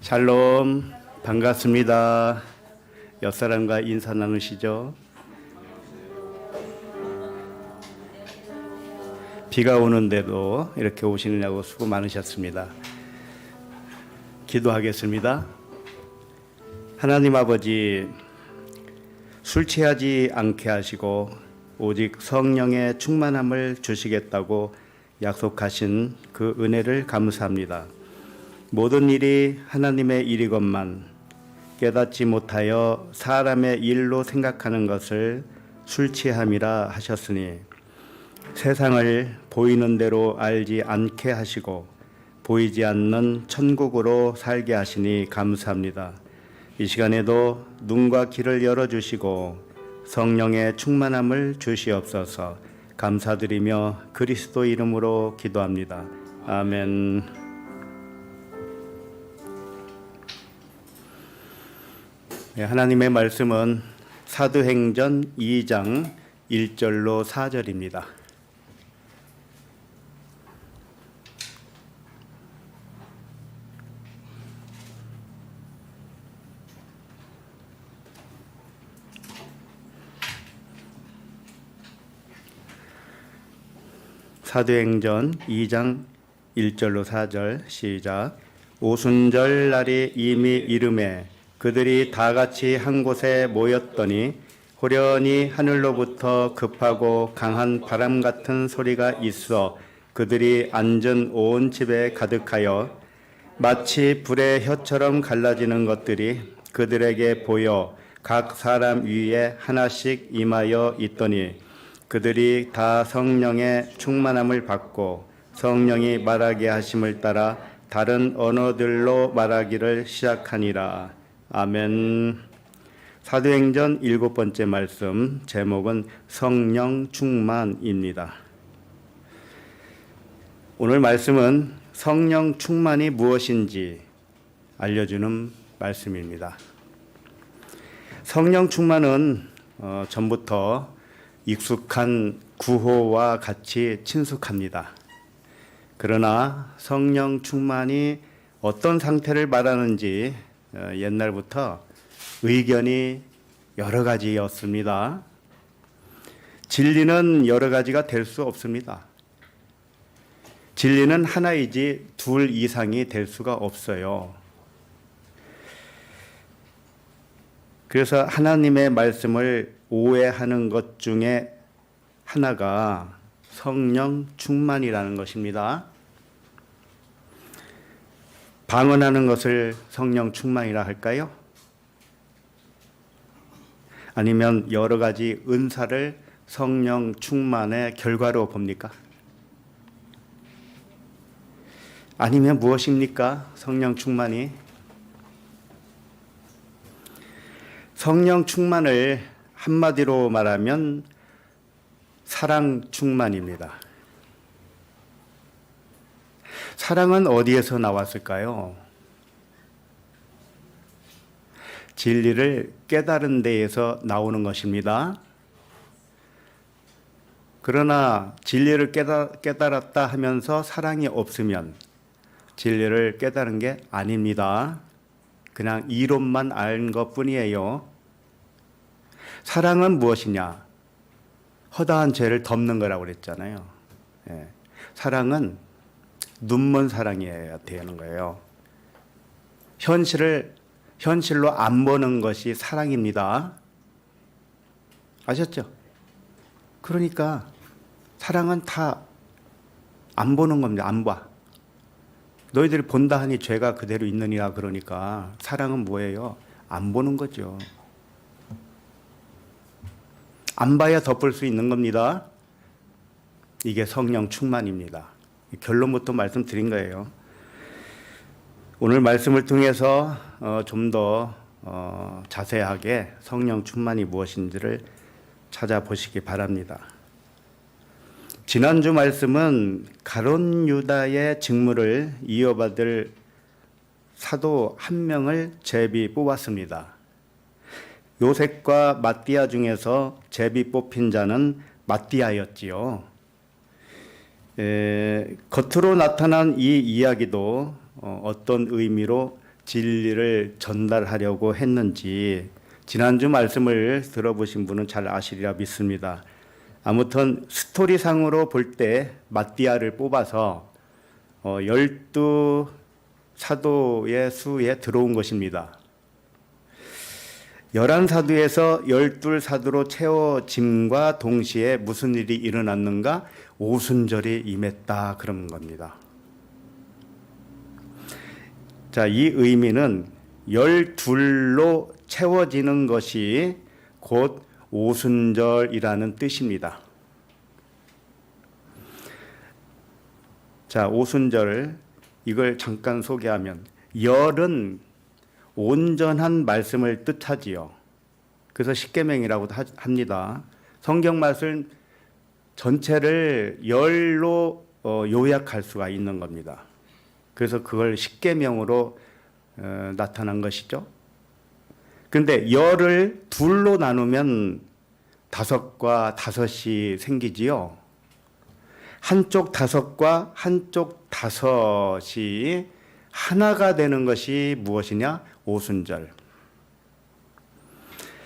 샬롬, 반갑습니다. 옆사람과 인사 나누시죠? 비가 오는데도 이렇게 오시느냐고 수고 많으셨습니다. 기도하겠습니다. 하나님 아버지, 술 취하지 않게 하시고 오직 성령의 충만함을 주시겠다고 약속하신 그 은혜를 감사합니다. 모든 일이 하나님의 일이건만 깨닫지 못하여 사람의 일로 생각하는 것을 술 취함이라 하셨으니 세상을 보이는 대로 알지 않게 하시고 보이지 않는 천국으로 살게 하시니 감사합니다. 이 시간에도 눈과 귀를 열어주시고 성령의 충만함을 주시옵소서. 감사드리며 그리스도 이름으로 기도합니다. 아멘. 하나님의 말씀은 사도행전 2장 1절로 4절입니다. 사도행전 2장 1절로 4절 시작. 오순절 날이 이미 이름에 그들이 다 같이 한 곳에 모였더니 호련히 하늘로부터 급하고 강한 바람 같은 소리가 있어 그들이 앉은 온 집에 가득하여 마치 불의 혀처럼 갈라지는 것들이 그들에게 보여 각 사람 위에 하나씩 임하여 있더니 그들이 다 성령의 충만함을 받고 성령이 말하게 하심을 따라 다른 언어들로 말하기를 시작하니라. 아멘. 사도행전 7번째 말씀, 제목은 성령 충만입니다. 오늘 말씀은 성령 충만이 무엇인지 알려주는 말씀입니다. 성령 충만은 전부터 익숙한 구호와 같이 친숙합니다. 그러나 성령 충만이 어떤 상태를 말하는지 옛날부터 의견이 여러 가지였습니다. 진리는 여러 가지가 될 수 없습니다. 진리는 하나이지 둘 이상이 될 수가 없어요. 그래서 하나님의 말씀을 오해하는 것 중에 하나가 성령 충만이라는 것입니다. 방언하는 것을 성령 충만이라 할까요? 아니면 여러 가지 은사를 성령 충만의 결과로 봅니까? 아니면 무엇입니까? 성령 충만이? 성령 충만을 한마디로 말하면 사랑 충만입니다. 사랑은 어디에서 나왔을까요? 진리를 깨달은 데에서 나오는 것입니다. 그러나 진리를 깨달았다 하면서 사랑이 없으면 진리를 깨달은 게 아닙니다. 그냥 이론만 알 것뿐이에요. 사랑은 무엇이냐? 허다한 죄를 덮는 거라고 그랬잖아요. 사랑은 눈먼 사랑이어야 되는 거예요. 현실로 안 보는 것이 사랑입니다. 아셨죠? 그러니까 사랑은 다 안 보는 겁니다. 안 봐. 너희들이 본다 하니 죄가 그대로 있느니라. 그러니까 사랑은 뭐예요? 안 보는 거죠. 안 봐야 덮을 수 있는 겁니다. 이게 성령 충만입니다. 결론부터 말씀드린 거예요. 오늘 말씀을 통해서 좀 더 자세하게 성령 충만이 무엇인지를 찾아보시기 바랍니다. 지난주 말씀은 가룟 유다의 직무를 이어받을 사도 한 명을 제비 뽑았습니다. 요셉과 마띠아 중에서 제비 뽑힌 자는 마띠아였지요. 겉으로 나타난 이 이야기도 어떤 의미로 진리를 전달하려고 했는지 지난주 말씀을 들어보신 분은 잘 아시리라 믿습니다. 아무튼 스토리상으로 볼 때 마띠아를 뽑아서 12 사도의 수에 들어온 것입니다. 11사도에서 12사도로 채워짐과 동시에 무슨 일이 일어났는가? 오순절이 임했다 그런 겁니다. 자, 이 의미는 12로 채워지는 것이 곧 오순절이라는 뜻입니다. 자, 오순절 이걸 잠깐 소개하면 열은 온전한 말씀을 뜻하지요. 그래서 십계명이라고도 합니다. 성경 말씀 전체를 열로 요약할 수가 있는 겁니다. 그래서 그걸 십계명으로 나타난 것이죠. 그런데 열을 둘로 나누면 5과 5이 생기지요. 한쪽 5과 한쪽 5이 하나가 되는 것이 무엇이냐? 오순절.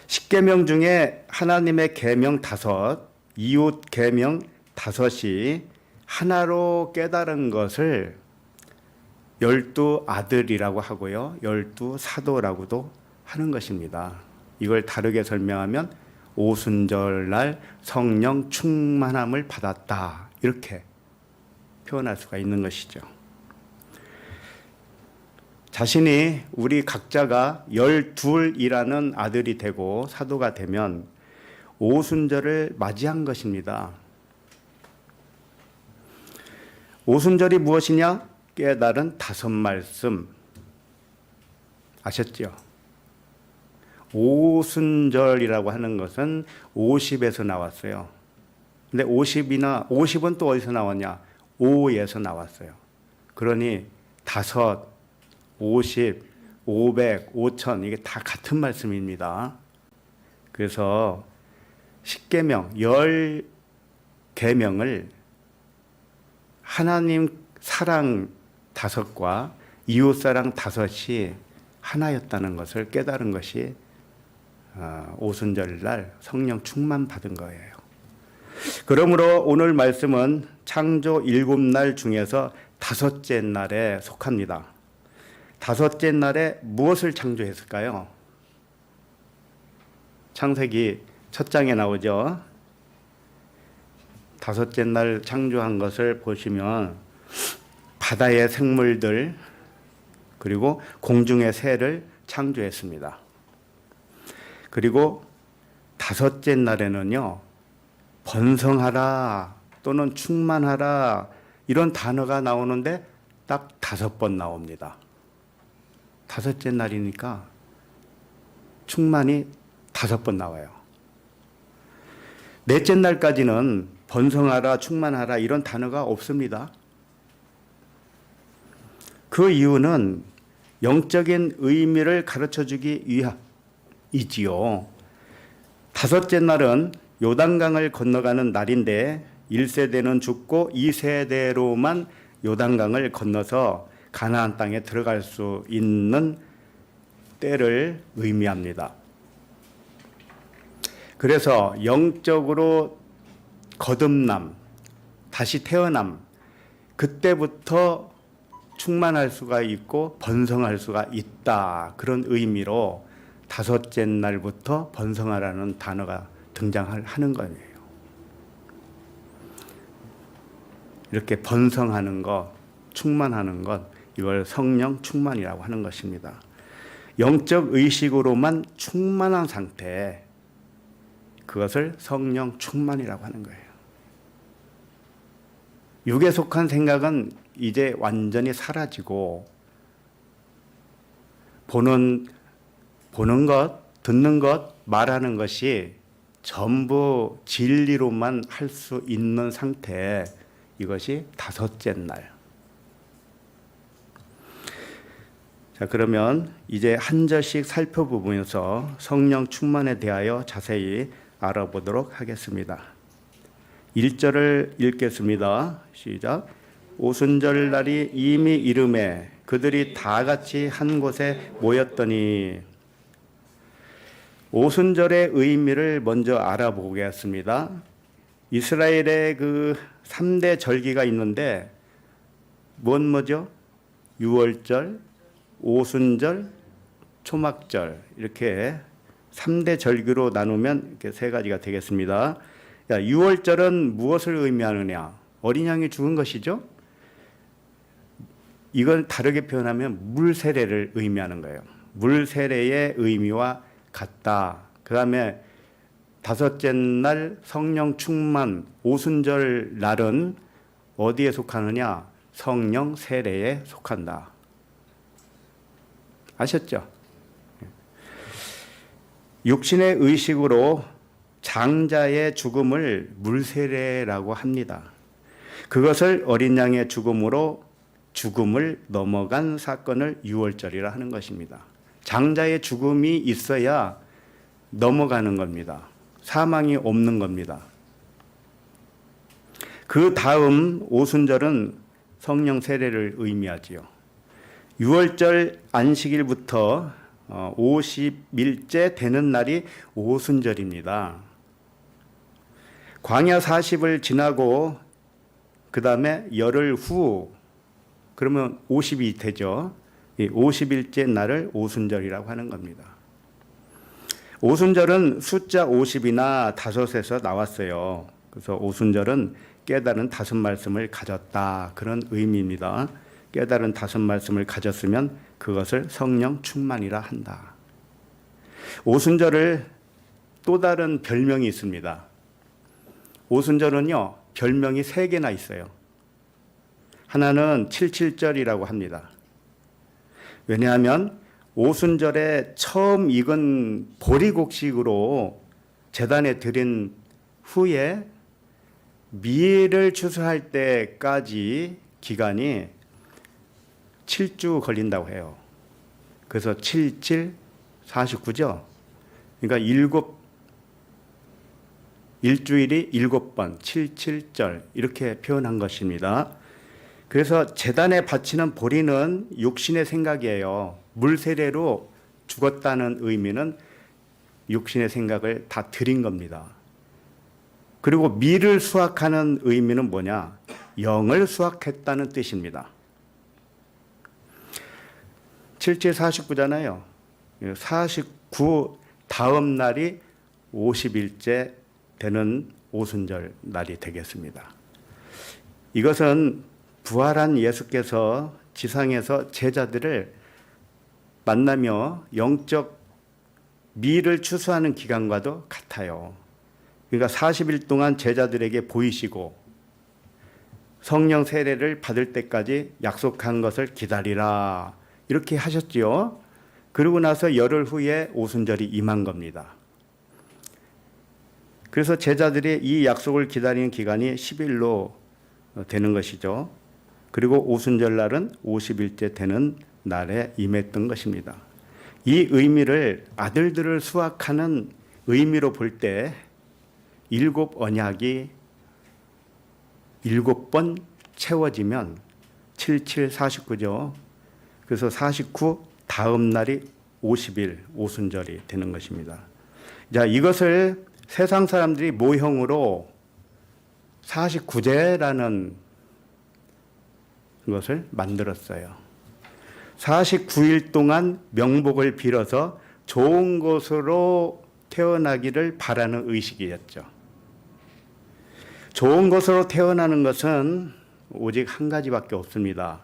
십계명 중에 하나님의 계명 5, 이웃 계명 5이 하나로 깨달은 것을 12 아들이라고 하고요. 12 사도라고도 하는 것입니다. 이걸 다르게 설명하면 오순절날 성령 충만함을 받았다. 이렇게 표현할 수가 있는 것이죠. 자신이 우리 각자가 12이라는 아들이 되고 사도가 되면 오순절을 맞이한 것입니다. 오순절이 무엇이냐? 깨달은 5말씀. 아셨죠? 오순절이라고 하는 것은 50에서 나왔어요. 근데 50은 또 어디서 나왔냐? 5에서 나왔어요. 그러니 5, 50, 500, 5000 이게 다 같은 말씀입니다. 그래서 십계명, 10계명을 하나님 사랑 5과 이웃사랑 5이 하나였다는 것을 깨달은 것이 오순절날 성령 충만 받은 거예요. 그러므로 오늘 말씀은 창조 7날 중에서 5째 날에 속합니다. 5째 날에 무엇을 창조했을까요? 창세기 첫 장에 나오죠. 5째 날 창조한 것을 보시면 바다의 생물들 그리고 공중의 새를 창조했습니다. 그리고 5째 날에는요, 번성하라 또는 충만하라 이런 단어가 나오는데 딱 5번 나옵니다. 5째 날이니까 충만이 5번 나와요. 4째 날까지는 번성하라, 충만하라 이런 단어가 없습니다. 그 이유는 영적인 의미를 가르쳐주기 위함이지요. 5째 날은 요단강을 건너가는 날인데 1세대는 죽고 2세대로만 요단강을 건너서 가나안 땅에 들어갈 수 있는 때를 의미합니다. 그래서 영적으로 거듭남, 다시 태어남, 그때부터 충만할 수가 있고 번성할 수가 있다. 그런 의미로 5째 날부터 번성하라는 단어가 등장하는 거예요. 이렇게 번성하는 것, 충만하는 것, 이걸 성령 충만이라고 하는 것입니다. 영적 의식으로만 충만한 상태, 그것을 성령 충만이라고 하는 거예요. 육에 속한 생각은 이제 완전히 사라지고 보는 것, 듣는 것, 말하는 것이 전부 진리로만 할 수 있는 상태, 이것이 5째 날. 자, 그러면 이제 한 절씩 살펴보면서 성령 충만에 대하여 자세히 알아보도록 하겠습니다. 1절을 읽겠습니다. 시작. 오순절 날이 이미 이름에 그들이 다 같이 한 곳에 모였더니. 오순절의 의미를 먼저 알아보겠습니다. 이스라엘의 그 3대 절기가 있는데 뭐죠? 유월절, 오순절, 초막절, 이렇게 3대 절기로 나누면 이렇게 세 가지가 되겠습니다. 유월절은 무엇을 의미하느냐? 어린 양이 죽은 것이죠. 이걸 다르게 표현하면 물 세례를 의미하는 거예요. 물 세례의 의미와 같다. 그 다음에 다섯째 날 성령 충만, 오순절 날은 어디에 속하느냐? 성령 세례에 속한다. 아셨죠? 육신의 의식으로 장자의 죽음을 물세례라고 합니다. 그것을 어린 양의 죽음으로 죽음을 넘어간 사건을 유월절이라 하는 것입니다. 장자의 죽음이 있어야 넘어가는 겁니다. 사망이 없는 겁니다. 그 다음 오순절은 성령 세례를 의미하지요. 유월절 안식일부터 50일째 되는 날이 오순절입니다. 광야 40을 지나고 그 다음에 열흘 후 그러면 50이 되죠. 50일째 날을 오순절이라고 하는 겁니다. 오순절은 숫자 50이나 다섯에서 나왔어요. 그래서 오순절은 깨달은 다섯 말씀을 가졌다, 그런 의미입니다. 깨달은 다섯 말씀을 가졌으면 그것을 성령 충만이라 한다. 오순절을 또 다른 별명이 있습니다. 오순절은요, 별명이 3개나 있어요. 하나는 칠칠절이라고 합니다. 왜냐하면 오순절에 처음 익은 보리곡식으로 제단에 드린 후에 미를 추수할 때까지 기간이 7주 걸린다고 해요. 그래서 77, 49죠. 그러니까 일주일이 7번, 77절 이렇게 표현한 것입니다. 그래서 제단에 바치는 보리는 육신의 생각이에요. 물세례로 죽었다는 의미는 육신의 생각을 다 드린 겁니다. 그리고 미를 수확하는 의미는 뭐냐? 영을 수확했다는 뜻입니다. 77, 49잖아요. 49 다음 날이 50일째 되는 오순절 날이 되겠습니다. 이것은 부활한 예수께서 지상에서 제자들을 만나며 영적 미를 추수하는 기간과도 같아요. 그러니까 40일 동안 제자들에게 보이시고 성령 세례를 받을 때까지 약속한 것을 기다리라, 이렇게 하셨지요. 그러고 나서 열흘 후에 오순절이 임한 겁니다. 그래서 제자들이 이 약속을 기다리는 기간이 10일로 되는 것이죠. 그리고 오순절 날은 50일째 되는 날에 임했던 것입니다. 이 의미를 아들들을 수확하는 의미로 볼 때 7 언약이 7번 채워지면 77, 49죠. 그래서 49 다음 날이 50일 오순절이 되는 것입니다. 자, 이것을 세상 사람들이 모형으로 49제라는 것을 만들었어요. 49일 동안 명복을 빌어서 좋은 것으로 태어나기를 바라는 의식이었죠. 좋은 것으로 태어나는 것은 오직 한 가지밖에 없습니다.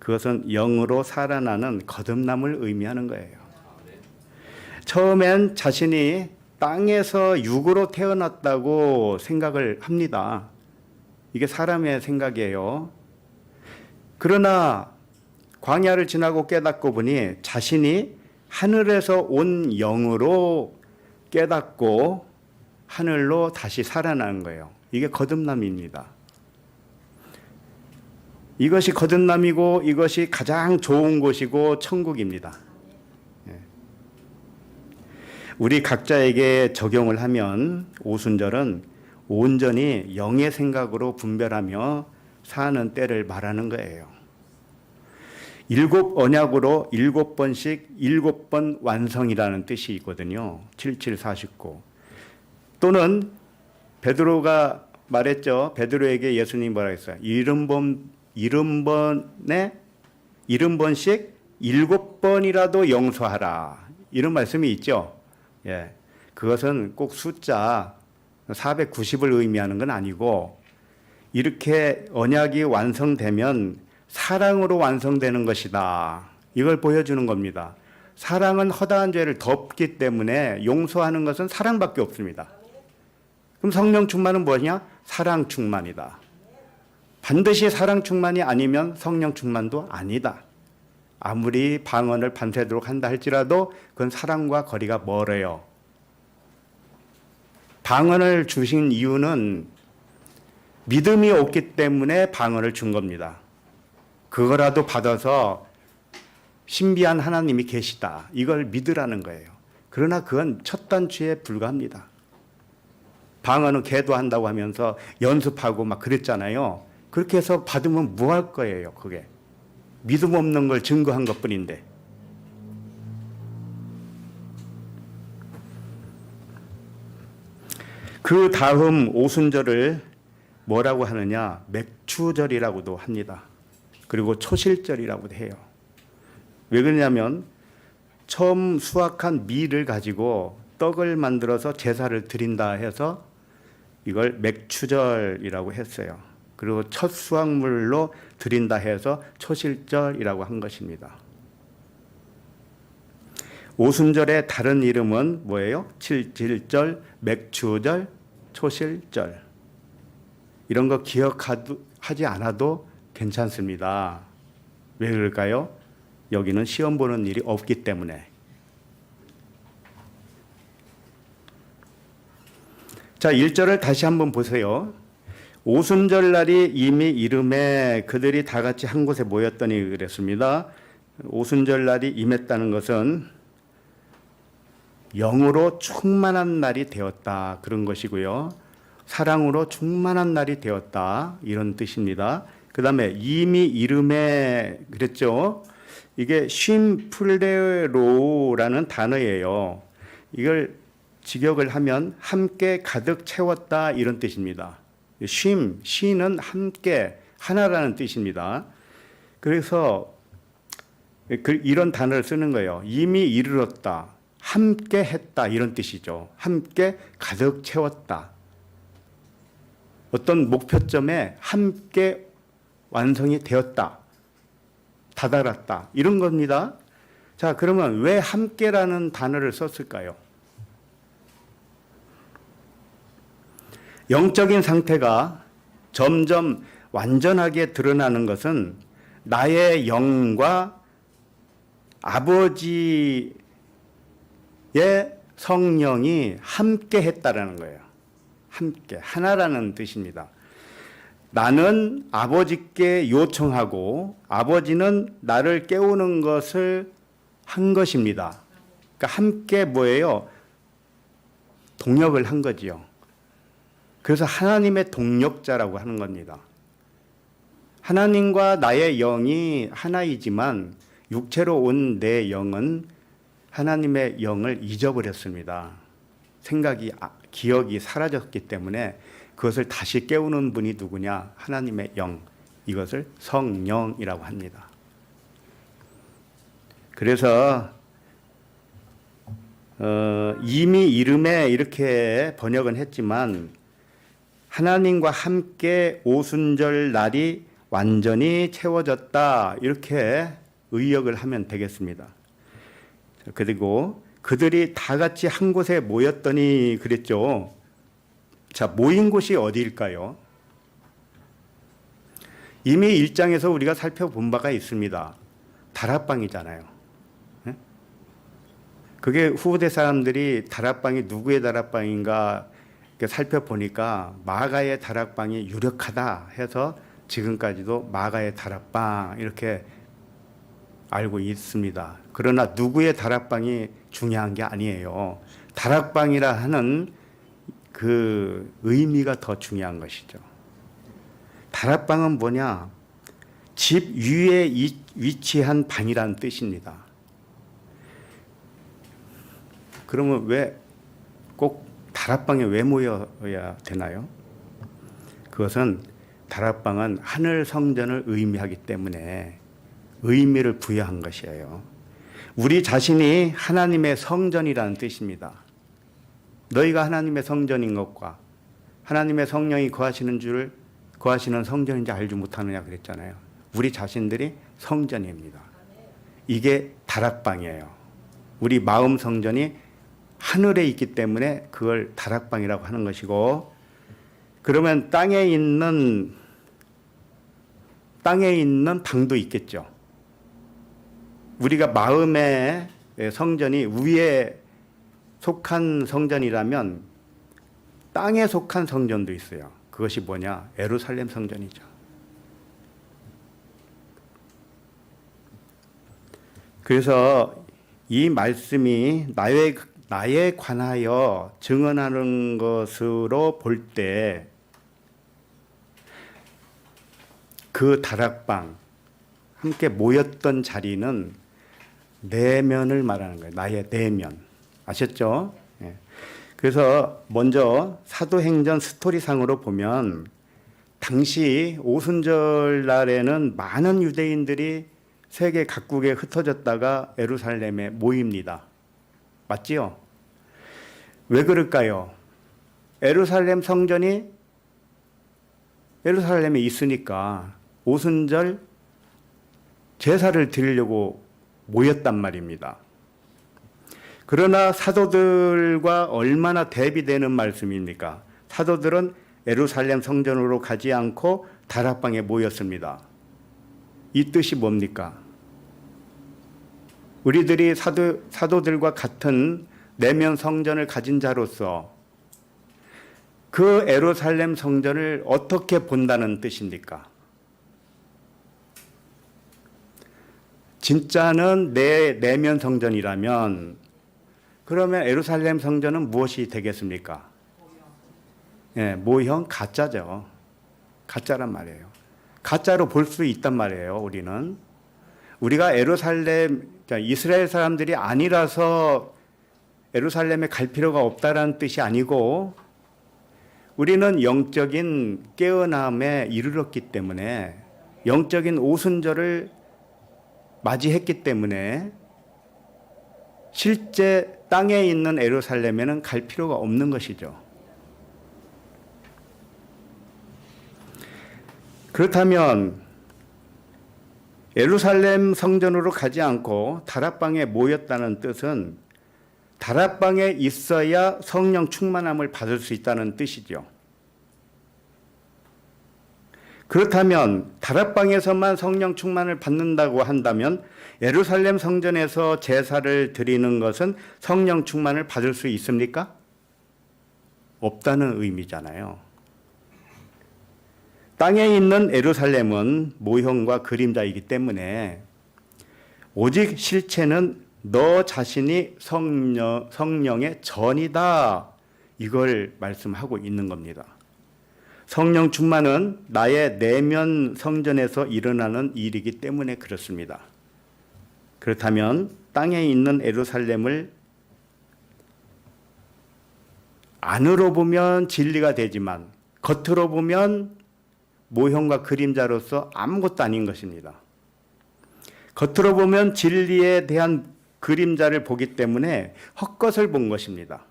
그것은 영으로 살아나는 거듭남을 의미하는 거예요. 처음엔 자신이 땅에서 육으로 태어났다고 생각을 합니다. 이게 사람의 생각이에요. 그러나 광야를 지나고 깨닫고 보니 자신이 하늘에서 온 영으로 깨닫고 하늘로 다시 살아나는 거예요. 이게 거듭남입니다. 이것이 거듭남이고 이것이 가장 좋은 곳이고 천국입니다. 우리 각자에게 적용을 하면 오순절은 온전히 영의 생각으로 분별하며 사는 때를 말하는 거예요. 일곱 언약으로 7번씩 7번 완성이라는 뜻이 있거든요. 7749. 또는 베드로가 말했죠. 베드로에게 예수님이 뭐라 했어요? 70번씩 7번이라도 용서하라. 이런 말씀이 있죠. 예. 그것은 꼭 숫자 490을 의미하는 건 아니고 이렇게 언약이 완성되면 사랑으로 완성되는 것이다. 이걸 보여주는 겁니다. 사랑은 허다한 죄를 덮기 때문에 용서하는 것은 사랑밖에 없습니다. 그럼 성령 충만은 뭐냐? 사랑 충만이다. 반드시 사랑 충만이 아니면 성령 충만도 아니다. 아무리 방언을 밤새도록 한다 할지라도 그건 사랑과 거리가 멀어요. 방언을 주신 이유는 믿음이 없기 때문에 방언을 준 겁니다. 그거라도 받아서 신비한 하나님이 계시다. 이걸 믿으라는 거예요. 그러나 그건 첫 단추에 불과합니다. 방언은 계도한다고 하면서 연습하고 막 그랬잖아요. 그렇게 해서 받으면 뭐 할 거예요, 그게. 믿음 없는 걸 증거한 것 뿐인데. 그 다음 오순절을 뭐라고 하느냐? 맥추절이라고도 합니다. 그리고 초실절이라고도 해요. 왜 그러냐면 처음 수확한 밀을 가지고 떡을 만들어서 제사를 드린다 해서 이걸 맥추절이라고 했어요. 그리고 첫 수확물로 드린다 해서 초실절이라고 한 것입니다. 오순절의 다른 이름은 뭐예요? 칠칠절, 맥추절, 초실절. 이런 거 기억하지 않아도 괜찮습니다. 왜 그럴까요? 여기는 시험 보는 일이 없기 때문에. 자, 1절을 다시 한번 보세요. 오순절 날이 이미 이름에 그들이 다 같이 한 곳에 모였더니 그랬습니다. 오순절 날이 임했다는 것은 영으로 충만한 날이 되었다. 그런 것이고요. 사랑으로 충만한 날이 되었다. 이런 뜻입니다. 그 다음에 이미 이름에 그랬죠. 이게 쉼플레로라는 단어예요. 이걸 직역을 하면 함께 가득 채웠다. 이런 뜻입니다. 시는 함께 하나라는 뜻입니다. 그래서 이런 단어를 쓰는 거예요. 이미 이르렀다. 함께 했다. 이런 뜻이죠. 함께 가득 채웠다. 어떤 목표점에 함께 완성이 되었다. 다다랐다. 이런 겁니다. 자, 그러면 왜 함께라는 단어를 썼을까요? 영적인 상태가 점점 완전하게 드러나는 것은 나의 영과 아버지의 성령이 함께 했다라는 거예요. 함께, 하나라는 뜻입니다. 나는 아버지께 요청하고 아버지는 나를 깨우는 것을 한 것입니다. 그러니까 함께 뭐예요? 동역을 한 거지요. 그래서 하나님의 동역자라고 하는 겁니다. 하나님과 나의 영이 하나이지만 육체로 온 내 영은 하나님의 영을 잊어버렸습니다. 생각이, 기억이 사라졌기 때문에 그것을 다시 깨우는 분이 누구냐? 하나님의 영. 이것을 성령이라고 합니다. 그래서 이미 이름에 이렇게 번역은 했지만 하나님과 함께 오순절 날이 완전히 채워졌다. 이렇게 의역을 하면 되겠습니다. 그리고 그들이 다 같이 한 곳에 모였더니 그랬죠. 자, 모인 곳이 어디일까요? 이미 1장에서 우리가 살펴본 바가 있습니다. 다락방이잖아요. 그게 후대 사람들이 다락방이 누구의 다락방인가 살펴보니까 마가의 다락방이 유력하다 해서 지금까지도 마가의 다락방 이렇게 알고 있습니다. 그러나 누구의 다락방이 중요한 게 아니에요. 다락방이라 하는 그 의미가 더 중요한 것이죠. 다락방은 뭐냐? 집 위에 위치한 방이라는 뜻입니다. 그러면 왜 꼭 다락방에 왜 모여야 되나요? 그것은 다락방은 하늘 성전을 의미하기 때문에 의미를 부여한 것이에요. 우리 자신이 하나님의 성전이라는 뜻입니다. 너희가 하나님의 성전인 것과 하나님의 성령이 거하시는 성전인지 알지 못하느냐 그랬잖아요. 우리 자신들이 성전입니다. 이게 다락방이에요. 우리 마음 성전이 하늘에 있기 때문에 그걸 다락방이라고 하는 것이고, 그러면 땅에 있는 방도 있겠죠. 우리가 마음의 성전이 위에 속한 성전이라면 땅에 속한 성전도 있어요. 그것이 뭐냐? 예루살렘 성전이죠. 그래서 이 말씀이 나에 관하여 증언하는 것으로 볼 때 그 다락방 함께 모였던 자리는 내면을 말하는 거예요. 나의 내면. 아셨죠? 예. 그래서 먼저 사도행전 스토리상으로 보면 당시 오순절 날에는 많은 유대인들이 세계 각국에 흩어졌다가 예루살렘에 모입니다. 맞지요? 왜 그럴까요? 예루살렘 성전이 예루살렘에 있으니까 오순절 제사를 드리려고 모였단 말입니다. 그러나 사도들과 얼마나 대비되는 말씀입니까? 사도들은 예루살렘 성전으로 가지 않고 다락방에 모였습니다. 이 뜻이 뭡니까? 우리들이 사도들과 같은 내면 성전을 가진 자로서 그 예루살렘 성전을 어떻게 본다는 뜻입니까? 진짜는 내 내면 성전이라면 그러면 예루살렘 성전은 무엇이 되겠습니까? 예, 모형 가짜죠. 가짜란 말이에요. 가짜로 볼 수 있단 말이에요. 우리가 예루살렘, 그러니까 이스라엘 사람들이 아니라서 예루살렘에 갈 필요가 없다라는 뜻이 아니고, 우리는 영적인 깨어남에 이르렀기 때문에, 영적인 오순절을 맞이했기 때문에 실제 땅에 있는 예루살렘에는 갈 필요가 없는 것이죠. 그렇다면 예루살렘 성전으로 가지 않고 다락방에 모였다는 뜻은 다락방에 있어야 성령 충만함을 받을 수 있다는 뜻이죠. 그렇다면 다락방에서만 성령 충만을 받는다고 한다면 예루살렘 성전에서 제사를 드리는 것은 성령 충만을 받을 수 있습니까? 없다는 의미잖아요. 땅에 있는 예루살렘은 모형과 그림자이기 때문에 오직 실체는 너 자신이 성령의 전이다. 이걸 말씀하고 있는 겁니다. 성령 충만은 나의 내면 성전에서 일어나는 일이기 때문에 그렇습니다. 그렇다면 땅에 있는 예루살렘을 안으로 보면 진리가 되지만 겉으로 보면 모형과 그림자로서 아무것도 아닌 것입니다. 겉으로 보면 진리에 대한 그림자를 보기 때문에 헛것을 본 것입니다.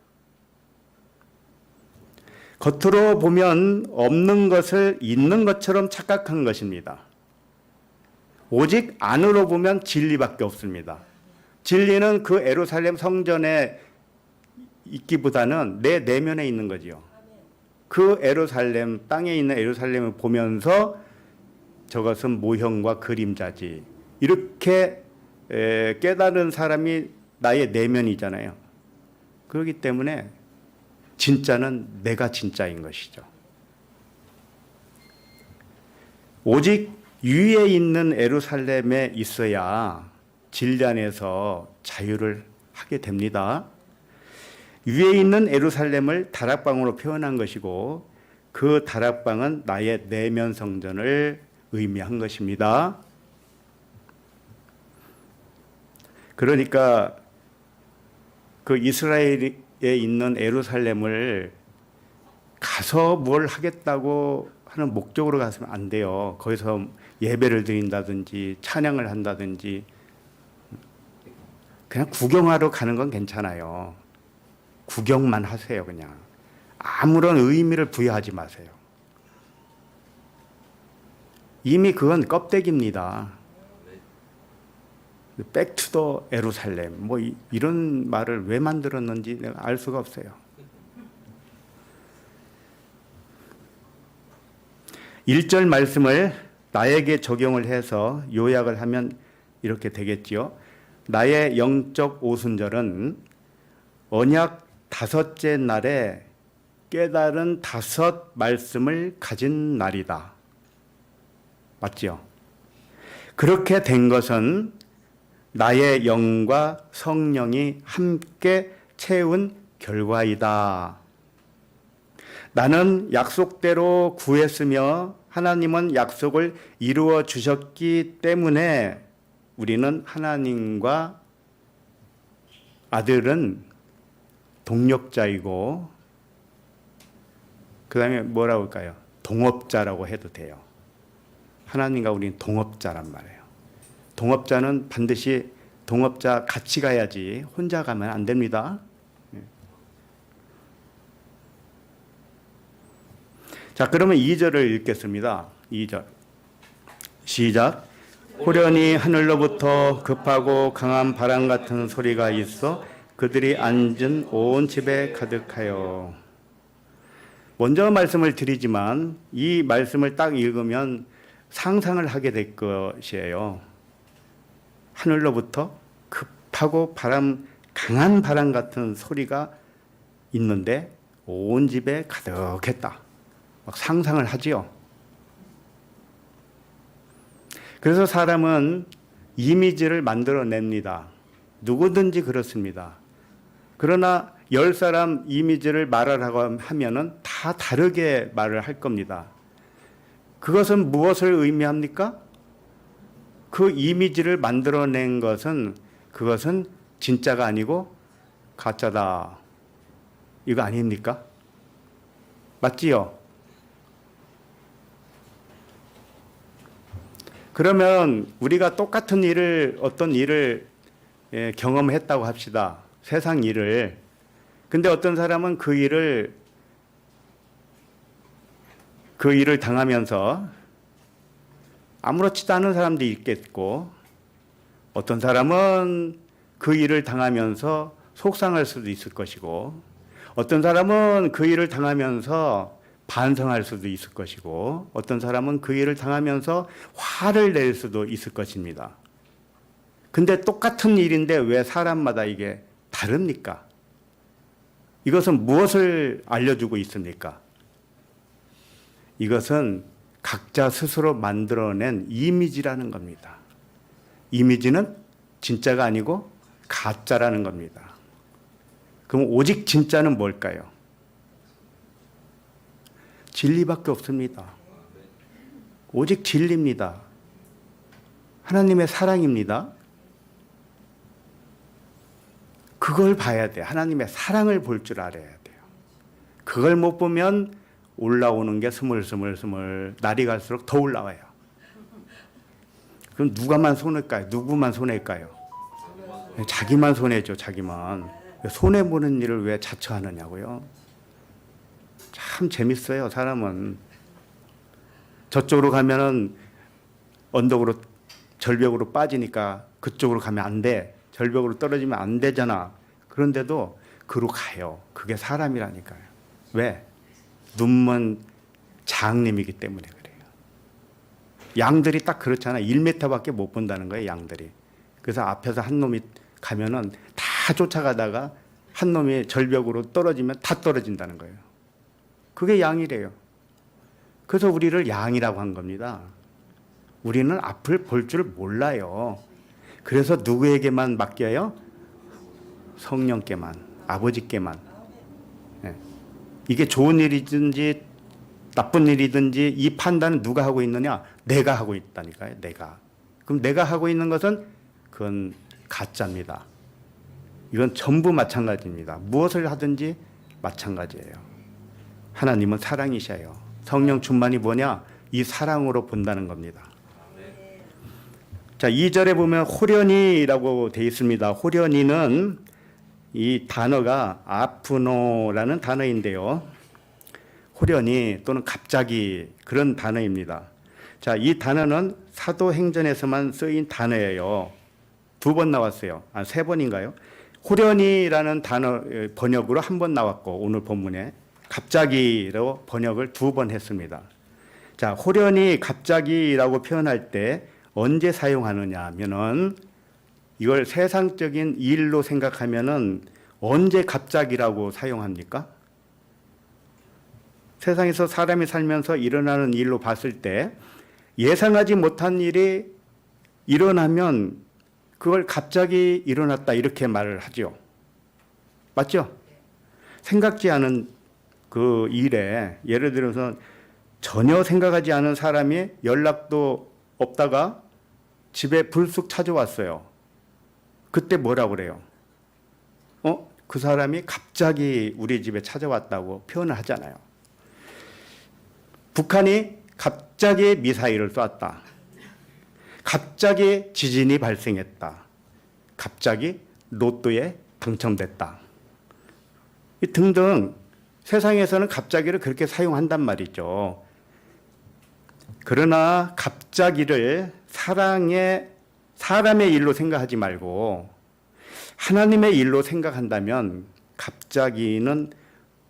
겉으로 보면 없는 것을 있는 것처럼 착각한 것입니다. 오직 안으로 보면 진리밖에 없습니다. 진리는 그 예루살렘 성전에 있기보다는 내 내면에 있는 거지요. 그 예루살렘, 땅에 있는 예루살렘을 보면서 저것은 모형과 그림자지. 이렇게 깨달은 사람이 나의 내면이잖아요. 그렇기 때문에 진짜는 내가 진짜인 것이죠. 오직 위에 있는 예루살렘에 있어야 진리 안에서 자유를 하게 됩니다. 위에 있는 예루살렘을 다락방으로 표현한 것이고 그 다락방은 나의 내면 성전을 의미한 것입니다. 그러니까 그 이스라엘에 있는 예루살렘을 가서 뭘 하겠다고 하는 목적으로 가서는 안 돼요. 거기서 예배를 드린다든지 찬양을 한다든지 그냥 구경하러 가는 건 괜찮아요. 구경만 하세요. 그냥 아무런 의미를 부여하지 마세요. 이미 그건 껍데기입니다. 백투더 예루살렘 뭐 이런 말을 왜 만들었는지 내가 알 수가 없어요. 1절 말씀을 나에게 적용을 해서 요약을 하면 이렇게 되겠지요. 나의 영적 오순절은 언약 5째 날에 깨달은 5 말씀을 가진 날이다. 맞지요? 그렇게 된 것은 나의 영과 성령이 함께 채운 결과이다. 나는 약속대로 구했으며 하나님은 약속을 이루어 주셨기 때문에 우리는 하나님과 아들은 동력자이고 그 다음에 뭐라고 할까요? 동업자라고 해도 돼요. 하나님과 우리는 동업자란 말이에요. 동업자는 반드시 동업자 같이 가야지 혼자 가면 안 됩니다. 자, 그러면 2절을 읽겠습니다. 2절. 시작. 호련히 하늘로부터 급하고 강한 바람 같은 소리가 있어 그들이 앉은 온 집에 가득하여. 먼저 말씀을 드리지만 이 말씀을 딱 읽으면 상상을 하게 될 것이에요. 하늘로부터 급하고 강한 바람 같은 소리가 있는데 온 집에 가득했다. 막 상상을 하지요. 그래서 사람은 이미지를 만들어냅니다. 누구든지 그렇습니다. 그러나 10사람 이미지를 말하라고 하면은 다 다르게 말을 할 겁니다. 그것은 무엇을 의미합니까? 그 이미지를 만들어낸 것은 그것은 진짜가 아니고 가짜다. 이거 아닙니까? 맞지요? 그러면 우리가 똑같은 어떤 일을 경험했다고 합시다. 세상 일을. 근데 어떤 사람은 그 일을 당하면서 아무렇지도 않은 사람도 있겠고, 어떤 사람은 그 일을 당하면서 속상할 수도 있을 것이고, 어떤 사람은 그 일을 당하면서 반성할 수도 있을 것이고, 어떤 사람은 그 일을 당하면서 화를 낼 수도 있을 것입니다. 근데 똑같은 일인데 왜 사람마다 이게 다릅니까? 이것은 무엇을 알려주고 있습니까? 이것은 각자 스스로 만들어낸 이미지라는 겁니다. 이미지는 진짜가 아니고 가짜라는 겁니다. 그럼 오직 진짜는 뭘까요? 진리밖에 없습니다. 오직 진리입니다. 하나님의 사랑입니다. 그걸 봐야 돼요. 하나님의 사랑을 볼 줄 알아야 돼요. 그걸 못 보면 올라오는 게 스물스물 날이 갈수록 더 올라와요. 그럼 누가만 손해일까요? 누구만 손해일까요? 자기만 손해죠. 자기만. 손해보는 일을 왜 자처하느냐고요. 참 재밌어요. 사람은. 저쪽으로 가면은 언덕으로 절벽으로 빠지니까 그쪽으로 가면 안 돼. 절벽으로 떨어지면 안 되잖아. 그런데도 그로 가요. 그게 사람이라니까요. 왜? 눈먼 장님이기 때문에 그래요. 양들이 딱 그렇잖아요. 1m밖에 못 본다는 거예요. 양들이. 그래서 앞에서 한 놈이 가면은 다 쫓아가다가 한 놈이 절벽으로 떨어지면 다 떨어진다는 거예요. 그게 양이래요. 그래서 우리를 양이라고 한 겁니다. 우리는 앞을 볼 줄 몰라요. 그래서 누구에게만 맡겨요? 성령께만, 아버지께만. 네. 이게 좋은 일이든지 나쁜 일이든지 이 판단은 누가 하고 있느냐? 내가 하고 있다니까요. 내가. 그럼 내가 하고 있는 것은 그건 가짜입니다. 이건 전부 마찬가지입니다. 무엇을 하든지 마찬가지예요. 하나님은 사랑이셔요. 성령 충만이 뭐냐? 이 사랑으로 본다는 겁니다. 자, 2절에 보면 호련히라고 되어 있습니다. 호련히는 이 단어가 아프노라는 단어인데요. 호련히 또는 갑자기 그런 단어입니다. 자, 이 단어는 사도행전에서만 쓰인 단어예요. 2번 나왔어요. 3번인가요? 호련히라는 단어 번역으로 1번 나왔고 오늘 본문에 갑자기로 번역을 2번 했습니다. 자, 호련히 갑자기라고 표현할 때 언제 사용하느냐 하면은 이걸 세상적인 일로 생각하면은 언제 갑자기라고 사용합니까? 세상에서 사람이 살면서 일어나는 일로 봤을 때 예상하지 못한 일이 일어나면 그걸 갑자기 일어났다 이렇게 말을 하죠. 맞죠? 생각지 않은 그 일에 예를 들어서 전혀 생각하지 않은 사람이 연락도 없다가 집에 불쑥 찾아왔어요. 그때 뭐라고 그래요? 그 사람이 갑자기 우리 집에 찾아왔다고 표현을 하잖아요. 북한이 갑자기 미사일을 쐈다. 갑자기 지진이 발생했다. 갑자기 로또에 당첨됐다. 등등 세상에서는 갑자기를 그렇게 사용한단 말이죠. 그러나 갑자기를 사람의 일로 생각하지 말고 하나님의 일로 생각한다면 갑자기는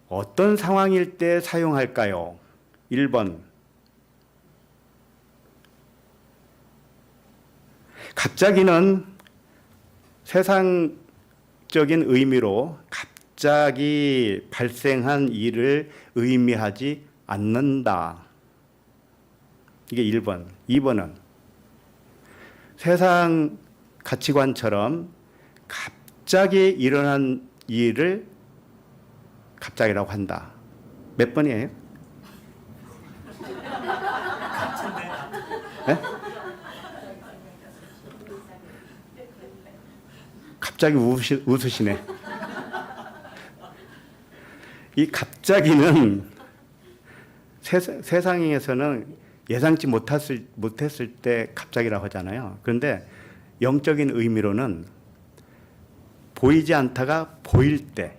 어떤 상황일 때 사용할까요? 1번. 갑자기는 세상적인 의미로 갑자기 발생한 일을 의미하지 않는다. 이게 1번. 2번은 세상 가치관처럼 갑자기 일어난 일을 갑자기라고 한다. 몇 번이에요? 네? 갑자기 웃으시네. 이 갑자기는 세상에서는 예상치 못했을 때 갑자기라고 하잖아요. 그런데 영적인 의미로는 보이지 않다가 보일 때,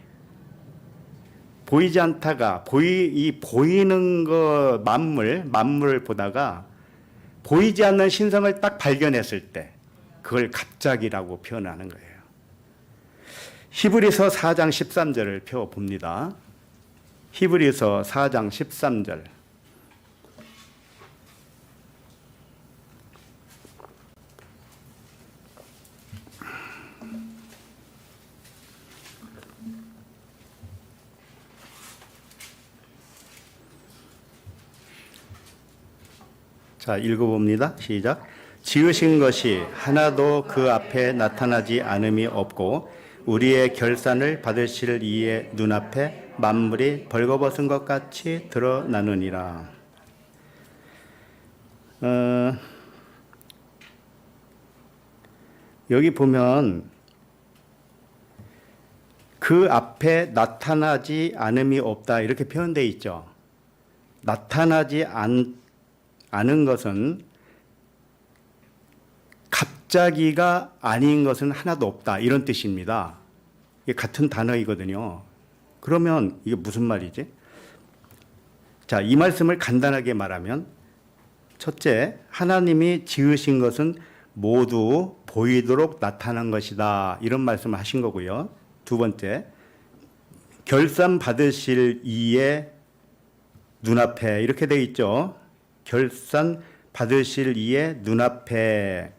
보이지 않다가 이 보이는 거 만물을 보다가 보이지 않는 신성을 딱 발견했을 때 그걸 갑자기라고 표현하는 거예요. 히브리서 4장 13절을 펴봅니다. 히브리서 4장 13절. 자, 읽어봅니다. 시작. 지으신 것이 하나도 그 앞에 나타나지 않음이 없고 우리의 결산을 받으실 이의 눈앞에 만물이 벌거벗은 것 같이 드러나느니라. 여기 보면 그 앞에 나타나지 않음이 없다 이렇게 표현되어 있죠. 나타나지 않은 것은 갑자기가 아닌 것은 하나도 없다 이런 뜻입니다. 이게 같은 단어이거든요. 그러면 이게 무슨 말이지? 자, 이 말씀을 간단하게 말하면 첫째, 하나님이 지으신 것은 모두 보이도록 나타난 것이다 이런 말씀을 하신 거고요. 두 번째, 결산 받으실 이의 눈앞에 이렇게 되어 있죠. 결산 받으실 이의 눈앞에.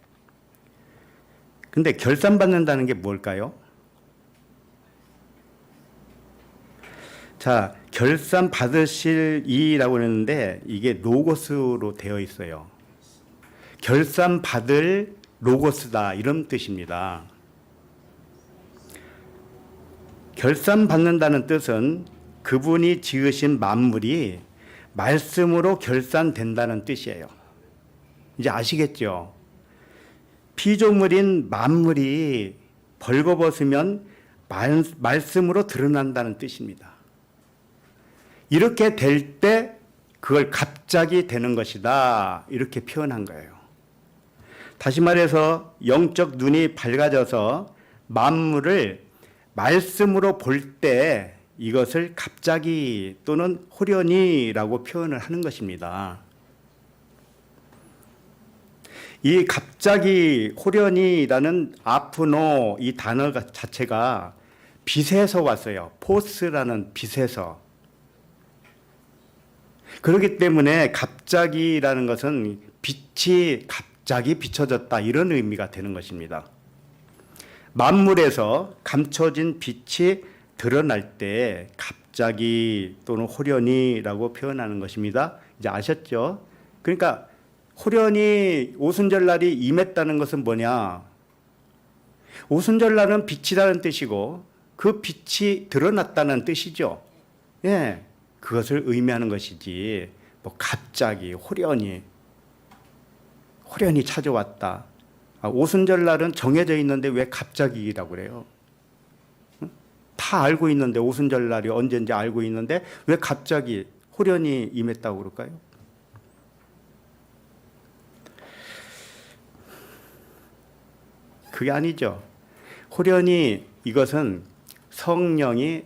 근데 결산 받는다는 게 뭘까요? 자, 결산 받으실 이라고 했는데 이게 로고스로 되어 있어요. 결산 받을 로고스다 이런 뜻입니다. 결산 받는다는 뜻은 그분이 지으신 만물이 말씀으로 결산된다는 뜻이에요. 이제 아시겠죠? 피조물인 만물이 벌거벗으면 말씀으로 드러난다는 뜻입니다. 이렇게 될 때 그걸 갑자기 되는 것이다. 이렇게 표현한 거예요. 다시 말해서 영적 눈이 밝아져서 만물을 말씀으로 볼 때 이것을 갑자기 또는 호련히라고 표현을 하는 것입니다. 이 갑자기 호련히라는 아프노 이 단어 자체가 빛에서 왔어요. 포스라는 빛에서. 그렇기 때문에 갑자기라는 것은 빛이 갑자기 비춰졌다 이런 의미가 되는 것입니다. 만물에서 감춰진 빛이 드러날 때 갑자기 또는 호련히라고 표현하는 것입니다. 이제 아셨죠? 그러니까 호련히 오순절날이 임했다는 것은 뭐냐? 오순절날은 빛이라는 뜻이고 그 빛이 드러났다는 뜻이죠. 예, 그것을 의미하는 것이지 뭐 갑자기 호련히 찾아왔다. 오순절날은 정해져 있는데 왜 갑자기라고 그래요? 다 알고 있는데 오순절날이 언제인지 알고 있는데 왜 갑자기 호련히 임했다고 그럴까요? 그게 아니죠. 호련히 이것은 성령이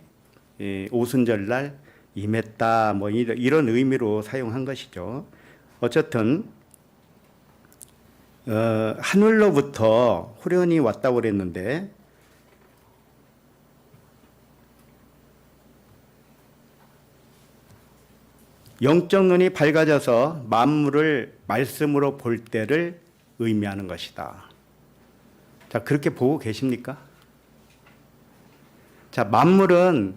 오순절날 임했다 뭐 이런 의미로 사용한 것이죠. 어쨌든 하늘로부터 호련히 왔다고 그랬는데 영적 눈이 밝아져서 만물을 말씀으로 볼 때를 의미하는 것이다. 자, 그렇게 보고 계십니까? 자, 만물은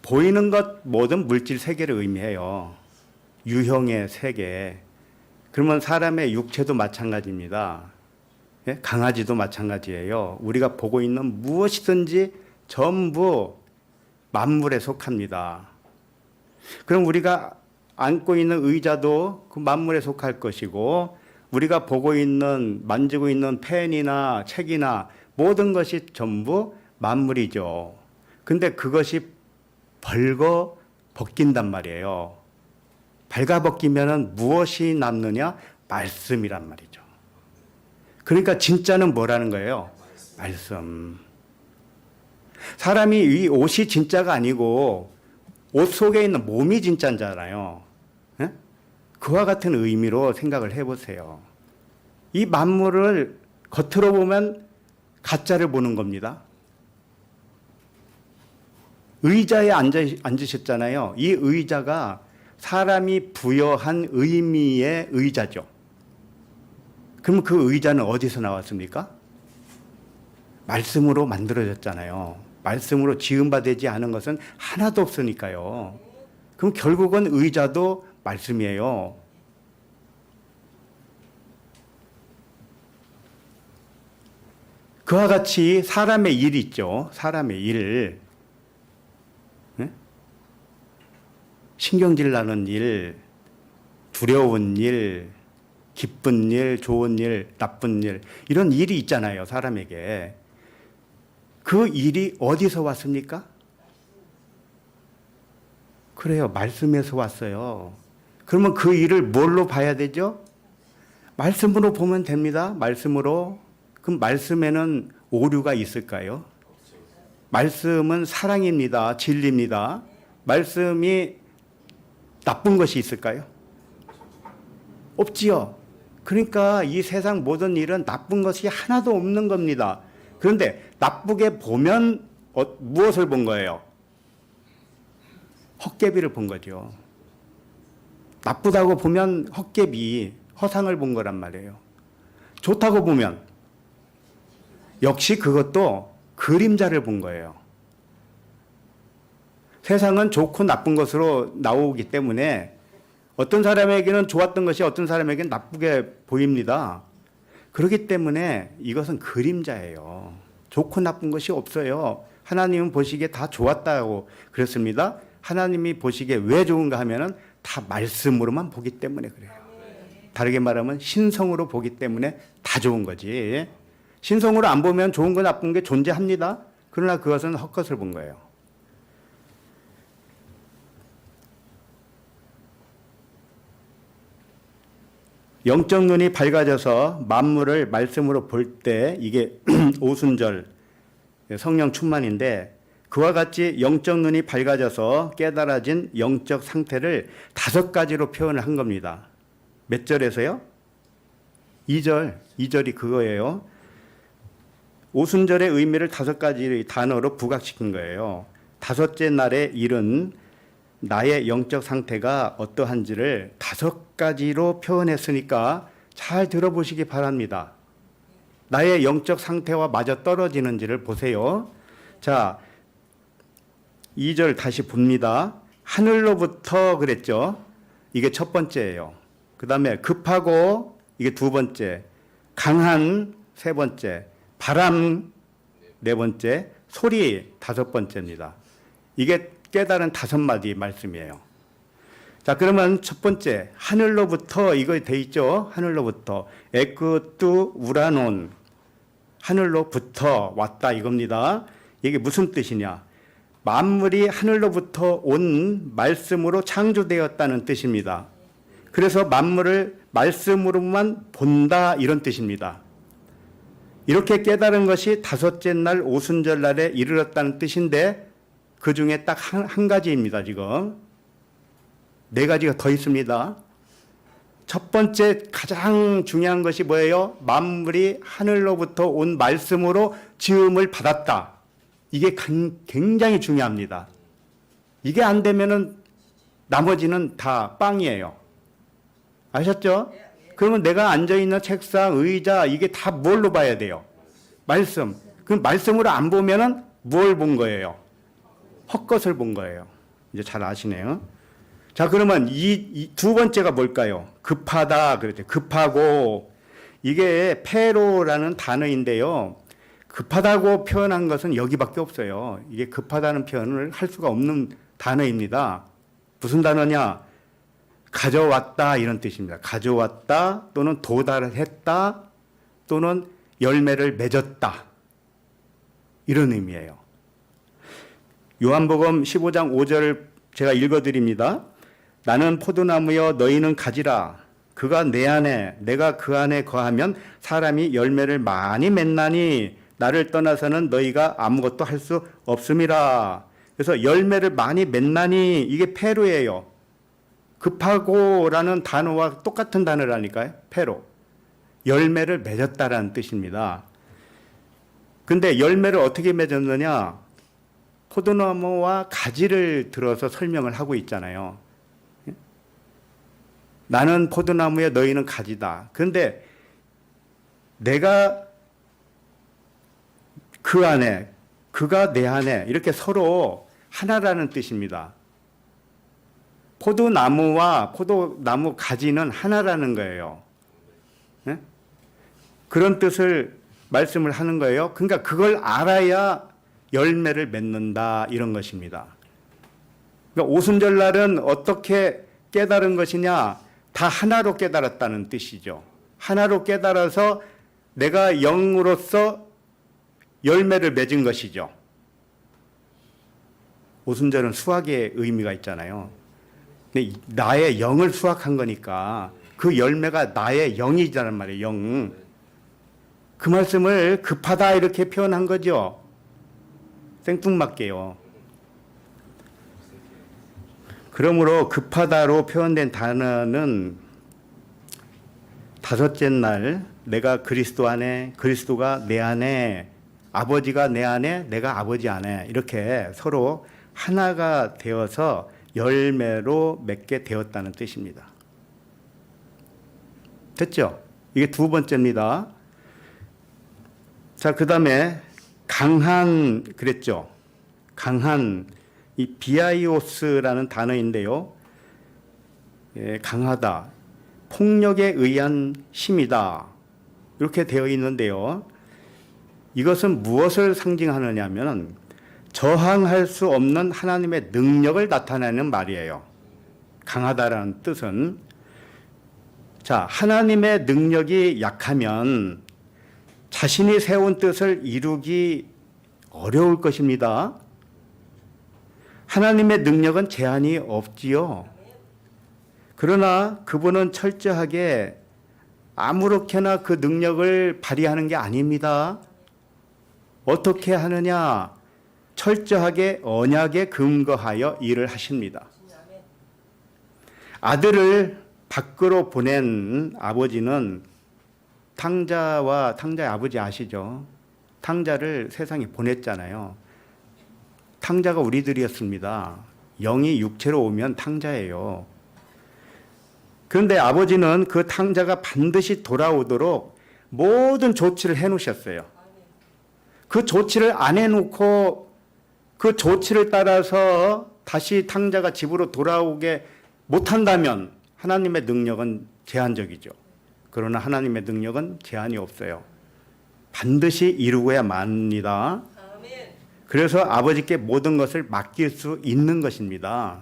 보이는 것 모든 물질 세계를 의미해요. 유형의 세계. 그러면 사람의 육체도 마찬가지입니다. 예? 강아지도 마찬가지예요. 우리가 보고 있는 무엇이든지 전부 만물에 속합니다. 그럼 우리가 안고 있는 의자도 그 만물에 속할 것이고 우리가 보고 있는 만지고 있는 펜이나 책이나 모든 것이 전부 만물이죠. 근데 그것이 벌거 벗긴단 말이에요. 발가 벗기면은 무엇이 남느냐? 말씀이란 말이죠. 그러니까 진짜는 뭐라는 거예요? 말씀. 사람이 이 옷이 진짜가 아니고 옷 속에 있는 몸이 진짜잖아요. 예? 그와 같은 의미로 생각을 해보세요. 이 만물을 겉으로 보면 가짜를 보는 겁니다. 의자에 앉으셨잖아요. 이 의자가 사람이 부여한 의미의 의자죠. 그럼 그 의자는 어디서 나왔습니까? 말씀으로 만들어졌잖아요. 말씀으로 지음받지 않은 것은 하나도 없으니까요. 그럼 결국은 의자도 말씀이에요. 그와 같이 사람의 일 있죠. 사람의 일. 네? 신경질 나는 일, 두려운 일, 기쁜 일, 좋은 일, 나쁜 일 이런 일이 있잖아요. 사람에게. 그 일이 어디서 왔습니까? 그래요. 말씀에서 왔어요. 그러면 그 일을 뭘로 봐야 되죠? 말씀으로 보면 됩니다. 말씀으로. 그럼 말씀에는 오류가 있을까요? 말씀은 사랑입니다. 진리입니다. 말씀이 나쁜 것이 있을까요? 없지요. 그러니까 이 세상 모든 일은 나쁜 것이 하나도 없는 겁니다. 그런데 나쁘게 보면 무엇을 본 거예요? 헛개비를 본 거죠. 나쁘다고 보면 헛개비, 허상을 본 거란 말이에요. 좋다고 보면 역시 그것도 그림자를 본 거예요. 세상은 좋고 나쁜 것으로 나오기 때문에 어떤 사람에게는 좋았던 것이 어떤 사람에게는 나쁘게 보입니다. 그렇기 때문에 이것은 그림자예요. 좋고 나쁜 것이 없어요. 하나님은 보시기에 다 좋았다고 그랬습니다. 하나님이 보시기에 왜 좋은가 하면은 다 말씀으로만 보기 때문에 그래요. 다르게 말하면 신성으로 보기 때문에 다 좋은 거지. 신성으로 안 보면 좋은 거 나쁜 게 존재합니다. 그러나 그것은 헛것을 본 거예요. 영적 눈이 밝아져서 만물을 말씀으로 볼 때 이게 오순절 성령 충만인데 그와 같이 영적 눈이 밝아져서 깨달아진 영적 상태를 5가지로 표현을 한 겁니다. 몇 절에서요? 2절이 그거예요. 오순절의 의미를 5가지 단어로 부각시킨 거예요. 5째 날의 일은 나의 영적 상태가 어떠한지를 5가지로 표현했으니까 잘 들어보시기 바랍니다. 나의 영적 상태와 맞아 떨어지는지를 보세요. 자, 2절 다시 봅니다. 하늘로부터 그랬죠. 이게 첫 번째예요. 그 다음에 급하고 이게 2번째, 강한 3번째, 바람 4번째, 소리 5번째입니다. 이게 깨달은 5마디 말씀이에요. 자, 그러면 첫 번째 하늘로부터 이거 돼 있죠. 하늘로부터 에크뚜 우라논 하늘로부터 왔다 이겁니다. 이게 무슨 뜻이냐? 만물이 하늘로부터 온 말씀으로 창조되었다는 뜻입니다. 그래서 만물을 말씀으로만 본다 이런 뜻입니다. 이렇게 깨달은 것이 5째 날 오순절 날에 이르렀다는 뜻인데 그 중에 딱 한 가지입니다. 지금 4가지가 더 있습니다. 첫 번째 가장 중요한 것이 뭐예요? 만물이 하늘로부터 온 말씀으로 지음을 받았다. 이게 굉장히 중요합니다. 이게 안 되면은 나머지는 다 빵이에요. 아셨죠? 그러면 내가 앉아있는 책상, 의자 이게 다 뭘로 봐야 돼요? 말씀. 그 말씀으로 안 보면은 뭘 본 거예요? 헛것을 본 거예요. 이제 잘 아시네요. 자, 그러면 이 2번째가 뭘까요? 급하다 그랬죠. 급하고 이게 페로라는 단어인데요. 급하다고 표현한 것은 여기밖에 없어요. 이게 급하다는 표현을 할 수가 없는 단어입니다. 무슨 단어냐? 가져왔다 이런 뜻입니다. 가져왔다 또는 도달했다 또는 열매를 맺었다 이런 의미예요. 요한복음 15장 5절을 제가 읽어드립니다. 나는 포도나무여 너희는 가지라. 그가 내 안에 내가 그 안에 거하면 사람이 열매를 많이 맺나니 나를 떠나서는 너희가 아무것도 할 수 없음이라. 그래서 열매를 많이 맺나니 이게 페로예요. 급하고라는 단어와 똑같은 단어라니까요. 페로. 열매를 맺었다라는 뜻입니다. 근데 열매를 어떻게 맺었느냐? 포도나무와 가지를 들어서 설명을 하고 있잖아요. 나는 포도나무에 너희는 가지다. 그런데 내가 그 안에, 그가 내 안에 이렇게 서로 하나라는 뜻입니다. 포도나무와 포도나무 가지는 하나라는 거예요. 네? 그런 뜻을 말씀을 하는 거예요. 그러니까 그걸 알아야 열매를 맺는다 이런 것입니다. 그러니까 오순절날은 어떻게 깨달은 것이냐? 다 하나로 깨달았다는 뜻이죠. 하나로 깨달아서 내가 영으로서 열매를 맺은 것이죠. 오순절은 수확의 의미가 있잖아요. 나의 영을 수확한 거니까 그 열매가 나의 영이란 말이에요. 영. 그 말씀을 급하다 이렇게 표현한 거죠. 생뚱맞게요. 그러므로 급하다로 표현된 단어는 5째 날 내가 그리스도 안에, 그리스도가 내 안에, 아버지가 내 안에, 내가 아버지 안에 이렇게 서로 하나가 되어서 열매로 맺게 되었다는 뜻입니다. 됐죠? 이게 2번째입니다. 자, 그 다음에 강한 그랬죠? 강한 이 비아이오스라는 단어인데요. 예, 강하다. 폭력에 의한 힘이다. 이렇게 되어 있는데요. 이것은 무엇을 상징하느냐면 저항할 수 없는 하나님의 능력을 나타내는 말이에요. 강하다라는 뜻은, 자, 하나님의 능력이 약하면 자신이 세운 뜻을 이루기 어려울 것입니다. 하나님의 능력은 제한이 없지요. 그러나 그분은 철저하게 아무렇게나 그 능력을 발휘하는 게 아닙니다. 어떻게 하느냐? 철저하게 언약에 근거하여 일을 하십니다. 아들을 밖으로 보낸 아버지는 탕자의 아버지 아시죠? 탕자를 세상에 보냈잖아요. 탕자가 우리들이었습니다. 영이 육체로 오면 탕자예요. 그런데 아버지는 그 탕자가 반드시 돌아오도록 모든 조치를 해놓으셨어요. 그 조치를 안 해놓고 그 조치를 따라서 다시 탕자가 집으로 돌아오게 못한다면 하나님의 능력은 제한적이죠. 그러나 하나님의 능력은 제한이 없어요. 반드시 이루어야 합니다. 그래서 아버지께 모든 것을 맡길 수 있는 것입니다.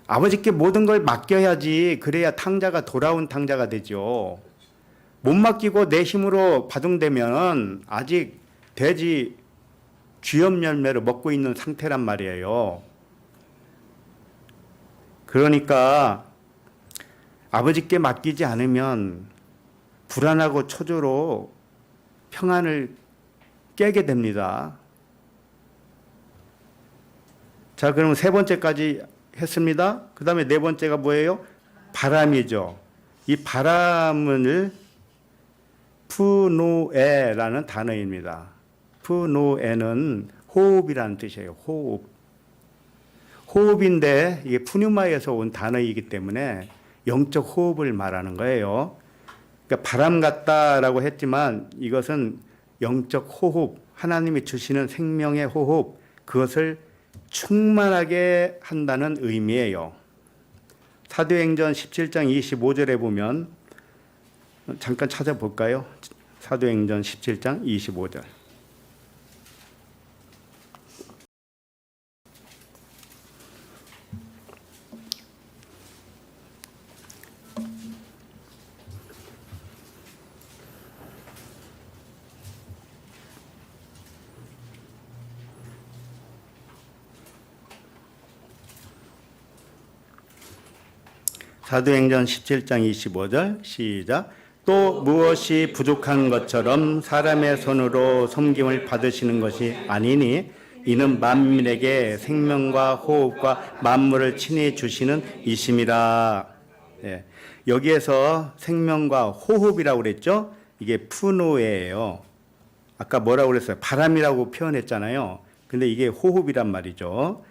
아버지께 모든 걸 맡겨야지, 그래야 탕자가 돌아온 탕자가 되죠. 못 맡기고 내 힘으로 바둥대면 아직 돼지 쥐염 열매를 먹고 있는 상태란 말이에요. 그러니까 아버지께 맡기지 않으면 불안하고 초조로 평안을 깨게 됩니다. 자, 그럼 세 번째까지 했습니다. 그 다음에 네 번째가 뭐예요? 바람이죠. 이 바람을 푸노에라는 단어입니다. 푸노에는 호흡이라는 뜻이에요. 호흡인데 이게 푸뉴마에서 온 단어이기 때문에 영적 호흡을 말하는 거예요. 그러니까 바람 같다라고 했지만 이것은 영적 호흡, 하나님이 주시는 생명의 호흡, 그것을 충만하게 한다는 의미예요. 사도행전 17장 25절에 보면 잠깐 찾아볼까요? 사도행전 17장 25절. 사도행전 17장 25절 시작. 또 무엇이 부족한 것처럼 사람의 손으로 섬김을 받으시는 것이 아니니 이는 만민에게 생명과 호흡과 만물을 친히 주시는 이심이라. 예. 여기에서 생명과 호흡이라고 그랬죠. 이게 푸노에예요. 아까 뭐라고 그랬어요? 바람이라고 표현했잖아요. 근데 이게 호흡이란 말이죠.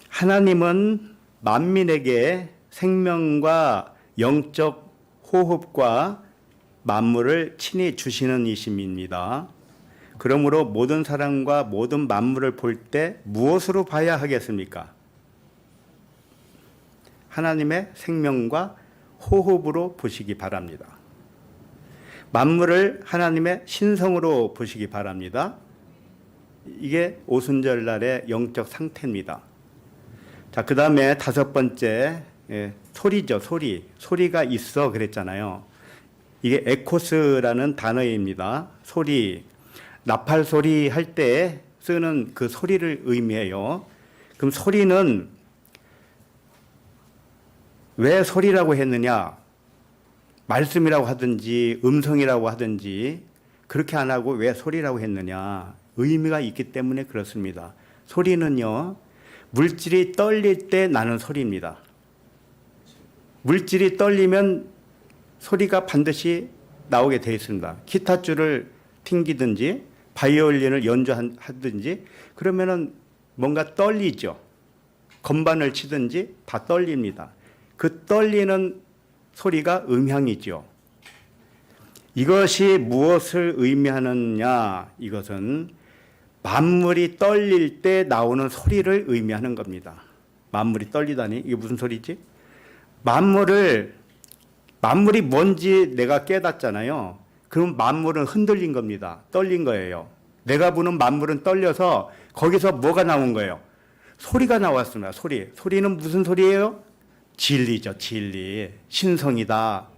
하나님은 만민에게 생명과 영적 호흡과 만물을 친히 주시는 이심입니다. 그러므로 모든 사람과 모든 만물을 볼 때 무엇으로 봐야 하겠습니까? 하나님의 생명과 호흡으로 보시기 바랍니다. 만물을 하나님의 신성으로 보시기 바랍니다. 이게 오순절날의 영적 상태입니다. 자, 그 다음에 다섯 번째, 소리죠, 소리. 소리가 있어 그랬잖아요. 이게 에코스라는 단어입니다. 소리. 나팔 소리 할 때 쓰는 그 소리를 의미해요. 그럼 소리는 왜 소리라고 했느냐? 말씀이라고 하든지 음성이라고 하든지 그렇게 안 하고 왜 소리라고 했느냐? 의미가 있기 때문에 그렇습니다. 소리는요, 물질이 떨릴 때 나는 소리입니다. 물질이 떨리면 소리가 반드시 나오게 되어 있습니다. 기타줄을 튕기든지 바이올린을 연주하든지 그러면은 뭔가 떨리죠. 건반을 치든지 다 떨립니다. 그 떨리는 소리가 음향이죠. 이것이 무엇을 의미하느냐? 이것은 만물이 떨릴 때 나오는 소리를 의미하는 겁니다. 만물이 떨리다니 이게 무슨 소리지? 만물이 뭔지 내가 깨닫잖아요. 그럼 만물은 흔들린 겁니다. 떨린 거예요. 내가 보는 만물은 떨려서 거기서 뭐가 나온 거예요? 소리가 나왔습니다. 소리. 소리는 무슨 소리예요? 진리죠. 진리. 신성이다.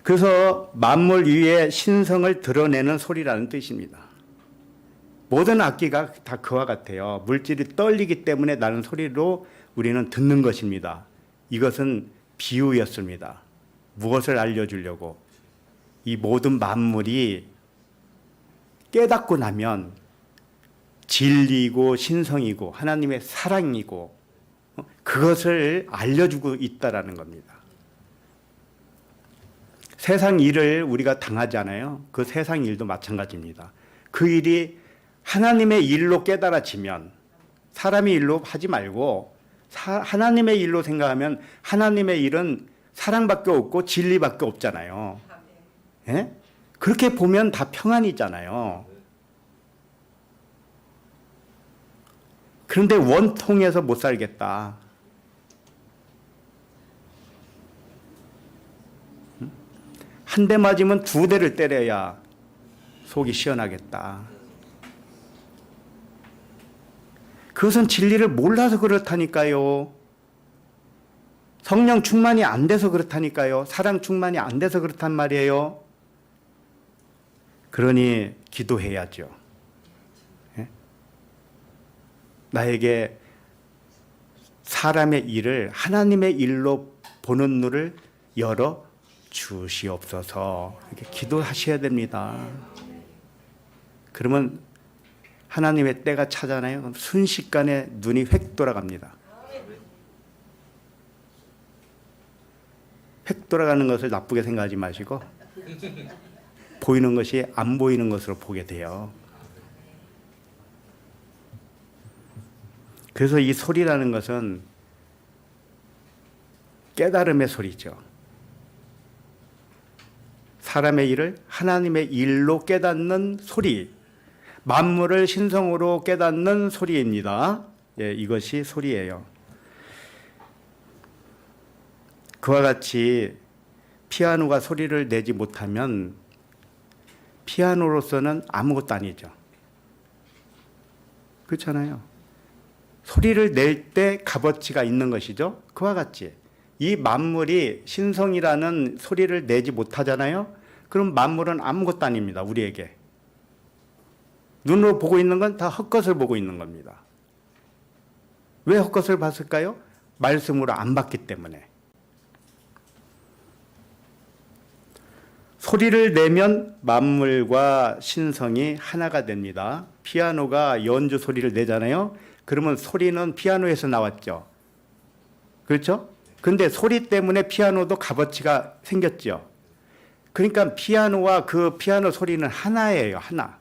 그래서 만물 위에 신성을 드러내는 소리라는 뜻입니다. 모든 악기가 다 그와 같아요. 물질이 떨리기 때문에 나는 소리로 우리는 듣는 것입니다. 이것은 비유였습니다. 무엇을 알려주려고? 이 모든 만물이 깨닫고 나면 진리고 신성이고 하나님의 사랑이고 그것을 알려주고 있다라는 겁니다. 세상 일을 우리가 당하잖아요. 그 세상 일도 마찬가지입니다. 그 일이 하나님의 일로 깨달아지면 사람의 일로 하지 말고 하나님의 일로 생각하면 하나님의 일은 사랑밖에 없고 진리밖에 없잖아요. 예? 그렇게 보면 다 평안이잖아요. 그런데 원통해서 못 살겠다. 한 대 맞으면 두 대를 때려야 속이 시원하겠다. 그것은 진리를 몰라서 그렇다니까요. 성령 충만이 안 돼서 그렇다니까요. 사랑 충만이 안 돼서 그렇단 말이에요. 그러니 기도해야죠. 예? 나에게 사람의 일을 하나님의 일로 보는 눈을 열어 주시옵소서. 이렇게 기도하셔야 됩니다. 그러면 하나님의 때가 차잖아요. 그럼 순식간에 눈이 획 돌아갑니다. 획 돌아가는 것을 나쁘게 생각하지 마시고 보이는 것이 안 보이는 것으로 보게 돼요. 그래서 이 소리라는 것은 깨달음의 소리죠. 사람의 일을 하나님의 일로 깨닫는 소리, 만물을 신성으로 깨닫는 소리입니다. 예, 이것이 소리예요. 그와 같이 피아노가 소리를 내지 못하면 피아노로서는 아무것도 아니죠. 그렇잖아요. 소리를 낼 때 값어치가 있는 것이죠. 그와 같이 이 만물이 신성이라는 소리를 내지 못하잖아요. 그럼 만물은 아무것도 아닙니다. 우리에게. 눈으로 보고 있는 건 다 헛것을 보고 있는 겁니다. 왜 헛것을 봤을까요? 말씀으로 안 봤기 때문에. 소리를 내면 만물과 신성이 하나가 됩니다. 피아노가 연주 소리를 내잖아요. 그러면 소리는 피아노에서 나왔죠. 그렇죠? 근데 소리 때문에 피아노도 값어치가 생겼죠. 그러니까 피아노와 그 피아노 소리는 하나예요. 하나.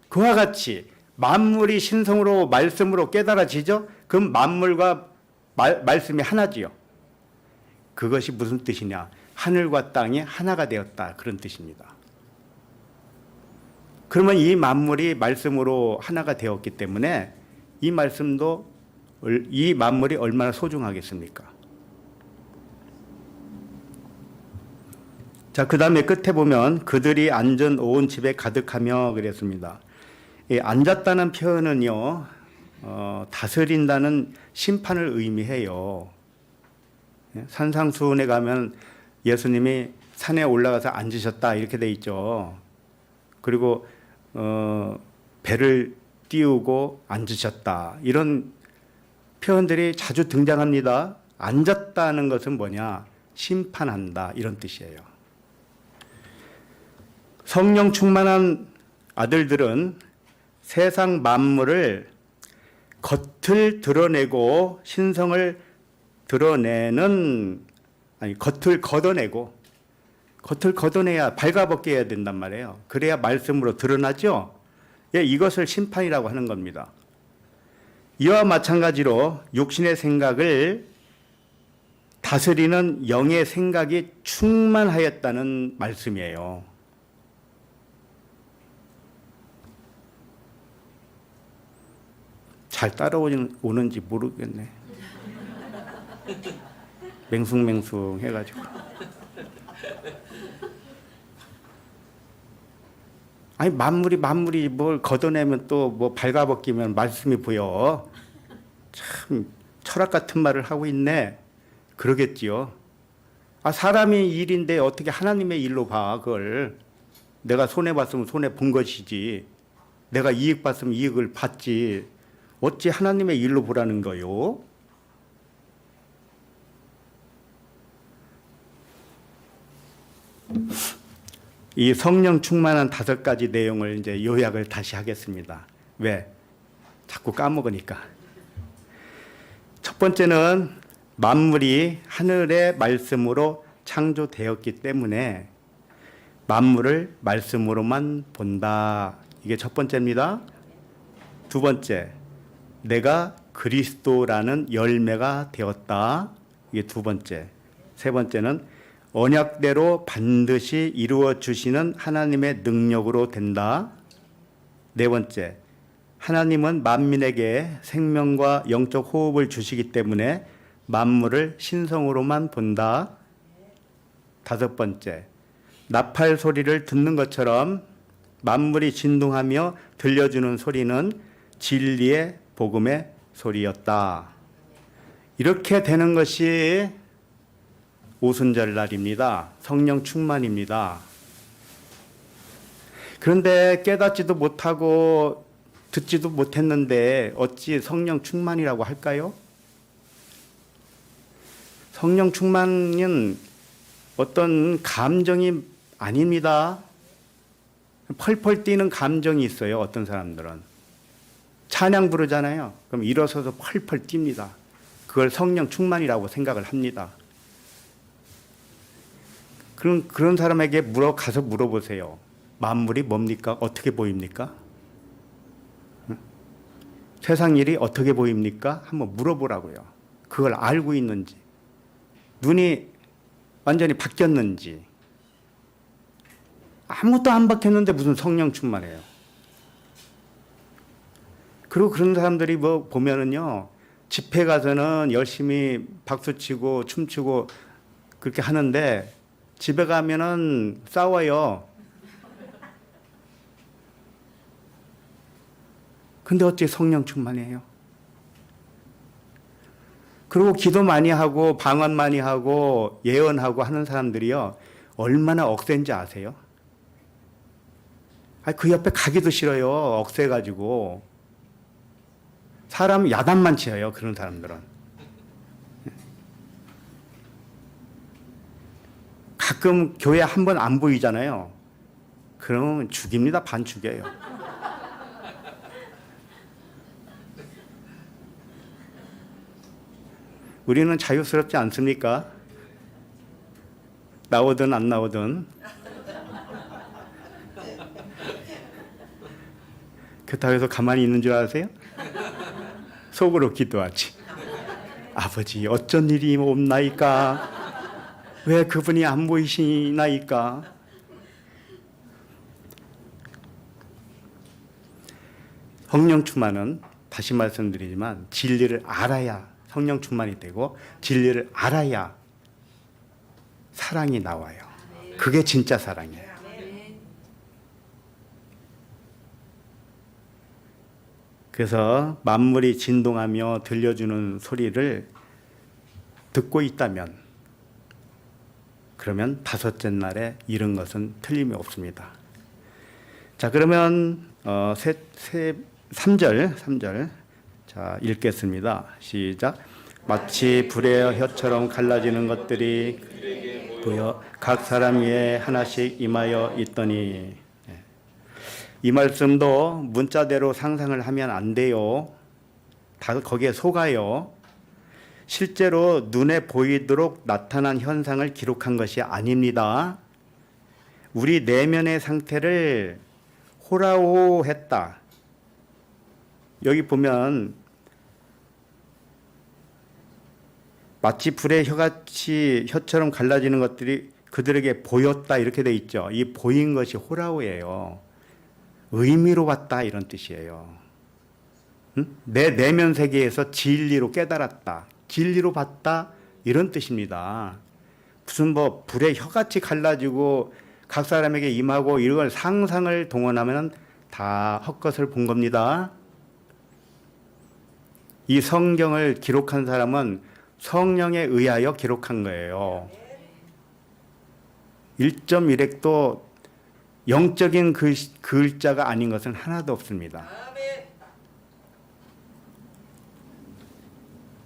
그와 같이 만물이 신성으로 말씀으로 깨달아지죠. 그럼 만물과 말씀이 하나지요. 그것이 무슨 뜻이냐? 하늘과 땅이 하나가 되었다. 그런 뜻입니다. 그러면 이 만물이 말씀으로 하나가 되었기 때문에 이 말씀도 이 만물이 얼마나 소중하겠습니까? 자, 그 다음에 끝에 보면 그들이 앉은 온 집에 가득하며 그랬습니다. 이 앉았다는 표현은요, 다스린다는 심판을 의미해요. 산상수훈에 가면 예수님이 산에 올라가서 앉으셨다 이렇게 돼 있죠. 그리고 배를 띄우고 앉으셨다 이런 표현들이 자주 등장합니다. 앉았다는 것은 뭐냐? 심판한다 이런 뜻이에요. 성령 충만한 아들들은 세상 만물을 겉을 드러내고 신성을 드러내는 겉을 걷어내야 발가벗게 해야 된단 말이에요. 그래야 말씀으로 드러나죠. 예, 이것을 심판이라고 하는 겁니다. 이와 마찬가지로 육신의 생각을 다스리는 영의 생각이 충만하였다는 말씀이에요. 잘 따라오는지 모르겠네. 맹숭맹숭 해가지고. 아니 만물이 뭘 걷어내면 또 뭐 발가벗기면 말씀이 보여. 참 철학 같은 말을 하고 있네. 그러겠지요. 아, 사람이 일인데 어떻게 하나님의 일로 봐, 그걸. 내가 손해봤으면 손해본 것이지. 내가 이익봤으면 이익을 봤지. 어찌 하나님의 일로 보라는 거요? 이 성령 충만한 5가지 내용을 이제 요약을 다시 하겠습니다. 왜? 자꾸 까먹으니까. 첫 번째는 만물이 하늘의 말씀으로 창조되었기 때문에 만물을 말씀으로만 본다. 이게 첫 번째입니다. 두 번째, 내가 그리스도라는 열매가 되었다. 이게 두 번째. 세 번째는 언약대로 반드시 이루어 주시는 하나님의 능력으로 된다. 네 번째, 하나님은 만민에게 생명과 영적 호흡을 주시기 때문에 만물을 신성으로만 본다. 다섯 번째, 나팔 소리를 듣는 것처럼 만물이 진동하며 들려주는 소리는 진리의 복음의 소리였다. 이렇게 되는 것이 오순절날입니다. 성령 충만입니다. 그런데 깨닫지도 못하고 듣지도 못했는데 어찌 성령 충만이라고 할까요? 성령 충만은 어떤 감정이 아닙니다. 펄펄 뛰는 감정이 있어요. 어떤 사람들은. 찬양 부르잖아요. 그럼 일어서서 펄펄 뜁니다. 그걸 성령 충만이라고 생각을 합니다. 그런 사람에게 가서 물어보세요. 만물이 뭡니까? 어떻게 보입니까? 세상 일이 어떻게 보입니까? 한번 물어보라고요. 그걸 알고 있는지, 눈이 완전히 바뀌었는지. 아무것도 안 바뀌었는데 무슨 성령 충만해요. 그리고 그런 사람들이 뭐 보면은요, 집회 가서는 열심히 박수치고 춤추고 그렇게 하는데 집에 가면은 싸워요. 근데 어떻게 성령 충만해요? 그리고 기도 많이 하고 방언 많이 하고 예언하고 하는 사람들이요, 얼마나 억센지 아세요? 그 옆에 가기도 싫어요. 억세가지고. 사람 야단만 치어요. 그런 사람들은. 가끔 교회 한 번 안 보이잖아요. 그러면 죽입니다. 반 죽여요. 우리는 자유스럽지 않습니까? 나오든 안 나오든. 그렇다고 해서 가만히 있는 줄 아세요? 속으로 기도하지. 아버지, 어쩐 일이 없나이까? 왜 그분이 안 보이시나이까? 성령 충만은 다시 말씀드리지만 진리를 알아야 성령 충만이 되고, 진리를 알아야 사랑이 나와요. 그게 진짜 사랑이에요. 그래서 만물이 진동하며 들려주는 소리를 듣고 있다면, 그러면 5째 날에 이른 것은 틀림이 없습니다. 자, 그러면 3절 자, 읽겠습니다. 시작. 마치 불의 혀처럼 갈라지는 것들이 보여 각 사람 위에 하나씩 임하여 있더니. 이 말씀도 문자대로 상상을 하면 안 돼요. 다 거기에 속아요. 실제로 눈에 보이도록 나타난 현상을 기록한 것이 아닙니다. 우리 내면의 상태를 호라호했다. 여기 보면 마치 불의 혀처럼 갈라지는 것들이 그들에게 보였다 이렇게 돼 있죠. 이 보인 것이 호라호예요. 의미로 봤다 이런 뜻이에요. 내 내면 세계에서 진리로 깨달았다, 진리로 봤다 이런 뜻입니다. 무슨 뭐 불의 혀같이 갈라지고 각 사람에게 임하고 이걸 상상을 동원하면 다 헛것을 본 겁니다. 이 성경을 기록한 사람은 성령에 의하여 기록한 거예요. 1.1획도 영적인 글자가 아닌 것은 하나도 없습니다.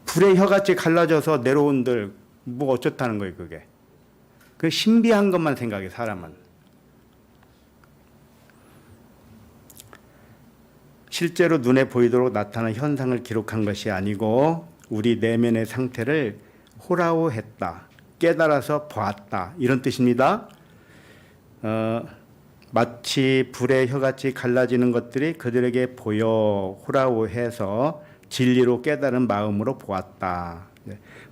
불의 혀같이 갈라져서 내려온들 뭐 어쩌다는 거예요, 그게. 그 신비한 것만 생각해, 사람은. 실제로 눈에 보이도록 나타나는 현상을 기록한 것이 아니고 우리 내면의 상태를 호라오했다, 깨달아서 보았다, 이런 뜻입니다. 마치 불의 혀같이 갈라지는 것들이 그들에게 보여 호라오해서 진리로 깨달은 마음으로 보았다.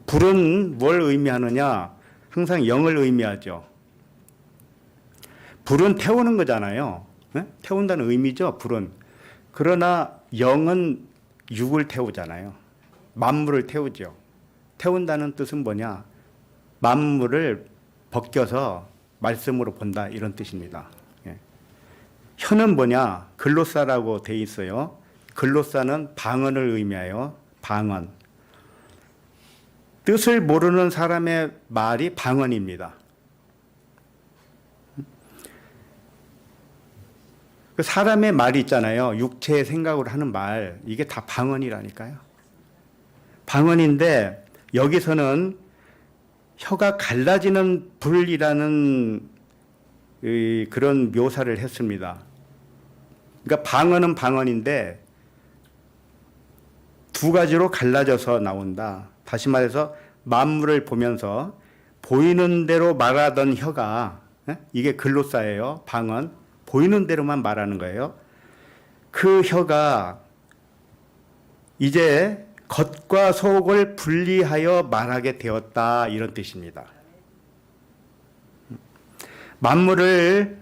불은 뭘 의미하느냐? 항상 영을 의미하죠. 불은 태우는 거잖아요. 태운다는 의미죠, 불은. 그러나 영은 육을 태우잖아요. 만물을 태우죠. 태운다는 뜻은 뭐냐? 만물을 벗겨서 말씀으로 본다, 이런 뜻입니다. 혀는 뭐냐? 글로사라고 돼 있어요. 글로사는 방언을 의미하여 방언. 뜻을 모르는 사람의 말이 방언입니다. 그 사람의 말이 있잖아요. 육체의 생각으로 하는 말, 이게 다 방언이라니까요. 방언인데 여기서는 혀가 갈라지는 불이라는 그런 묘사를 했습니다. 그러니까 방언은 방언인데 두 가지로 갈라져서 나온다. 다시 말해서 만물을 보면서 보이는 대로 말하던 혀가, 이게 글로사예요. 방언. 보이는 대로만 말하는 거예요. 그 혀가 이제 겉과 속을 분리하여 말하게 되었다, 이런 뜻입니다. 만물을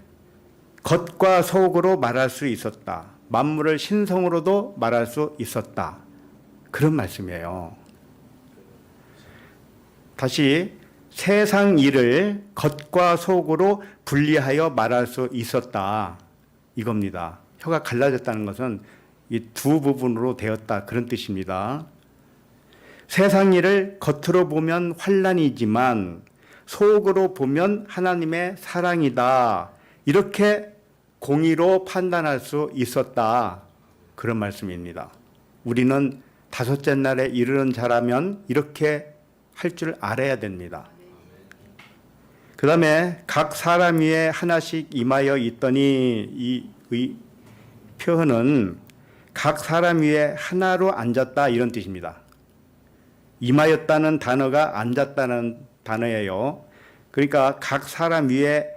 겉과 속으로 말할 수 있었다. 만물을 신성으로도 말할 수 있었다. 그런 말씀이에요. 다시 세상 일을 겉과 속으로 분리하여 말할 수 있었다, 이겁니다. 혀가 갈라졌다는 것은 이 두 부분으로 되었다, 그런 뜻입니다. 세상 일을 겉으로 보면 환난이지만 속으로 보면 하나님의 사랑이다, 이렇게 공의로 판단할 수 있었다, 그런 말씀입니다. 우리는 다섯째 날에 이르는 자라면 이렇게 할 줄 알아야 됩니다. 그 다음에 각 사람 위에 하나씩 임하여 있더니, 이 표현은 각 사람 위에 하나로 앉았다, 이런 뜻입니다. 임하였다는 단어가 앉았다는 단어예요. 그러니까 각 사람 위에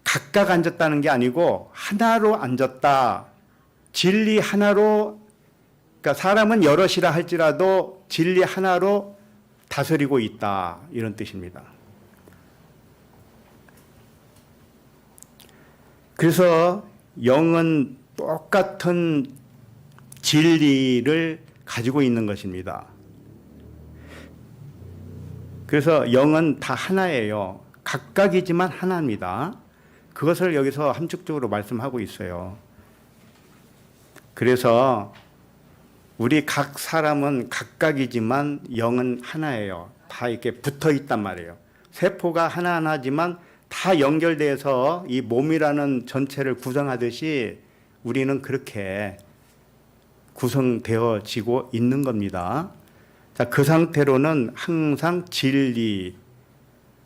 각각 앉았다는 게 아니고 하나로 앉았다. 진리 하나로, 그러니까 사람은 여럿이라 할지라도 진리 하나로 다스리고 있다, 이런 뜻입니다. 그래서 영은 똑같은 진리를 가지고 있는 것입니다. 그래서 영은 다 하나예요. 각각이지만 하나입니다. 그것을 여기서 함축적으로 말씀하고 있어요. 그래서 우리 각 사람은 각각이지만 영은 하나예요. 다 이렇게 붙어 있단 말이에요. 세포가 하나하나지만 다 연결돼서 이 몸이라는 전체를 구성하듯이 우리는 그렇게 구성되어지고 있는 겁니다. 자, 그 상태로는 항상 진리,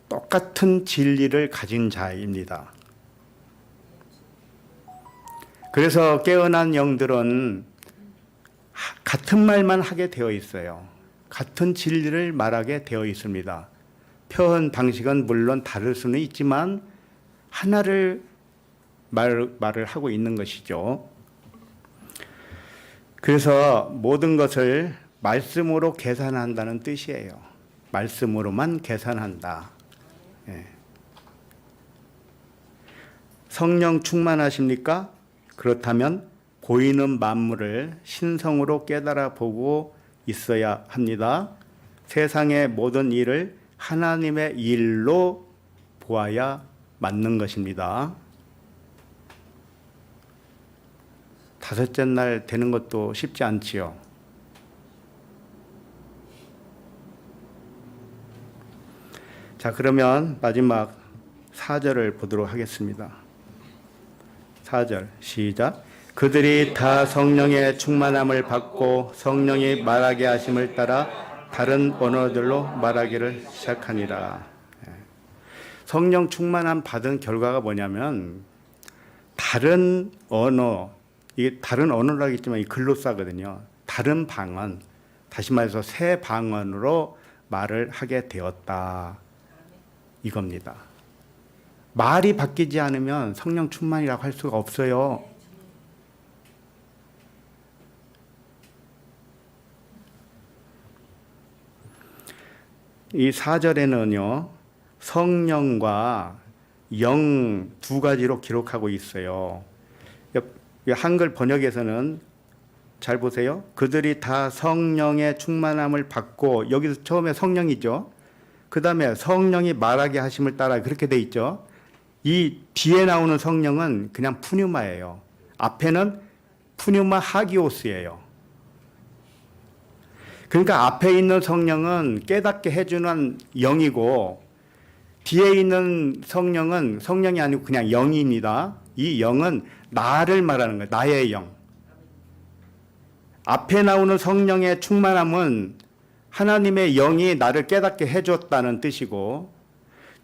똑같은 진리를 가진 자입니다. 그래서 깨어난 영들은 같은 말만 하게 되어 있어요. 같은 진리를 말하게 되어 있습니다. 표현 방식은 물론 다를 수는 있지만 하나를 말을 하고 있는 것이죠. 그래서 모든 것을 말씀으로 계산한다는 뜻이에요. 말씀으로만 계산한다. 예. 성령 충만하십니까? 그렇다면 보이는 만물을 신성으로 깨달아 보고 있어야 합니다. 세상의 모든 일을 하나님의 일로 보아야 맞는 것입니다. 다섯째 날 되는 것도 쉽지 않지요. 자, 그러면 마지막 4절을 보도록 하겠습니다. 4절 시작. 그들이 다 성령의 충만함을 받고 성령이 말하게 하심을 따라 다른 언어들로 말하기를 시작하니라. 성령 충만함 받은 결과가 뭐냐면 다른 언어, 이게 다른 언어라겠지만 이 글로사거든요. 다른 방언, 다시 말해서 새 방언으로 말을 하게 되었다. 이겁니다. 말이 바뀌지 않으면 성령 충만이라고 할 수가 없어요. 이 4절에는요, 성령과 영 두 가지로 기록하고 있어요. 한글 번역에서는 잘 보세요. 그들이 다 성령의 충만함을 받고, 여기서 처음에 성령이죠. 그 다음에 성령이 말하게 하심을 따라 그렇게 돼 있죠. 이 뒤에 나오는 성령은 그냥 푸뉴마예요. 앞에는 푸뉴마 하기오스예요. 그러니까 앞에 있는 성령은 깨닫게 해주는 영이고 뒤에 있는 성령은 성령이 아니고 그냥 영입니다. 이 영은 나를 말하는 거예요. 나의 영. 앞에 나오는 성령의 충만함은 하나님의 영이 나를 깨닫게 해줬다는 뜻이고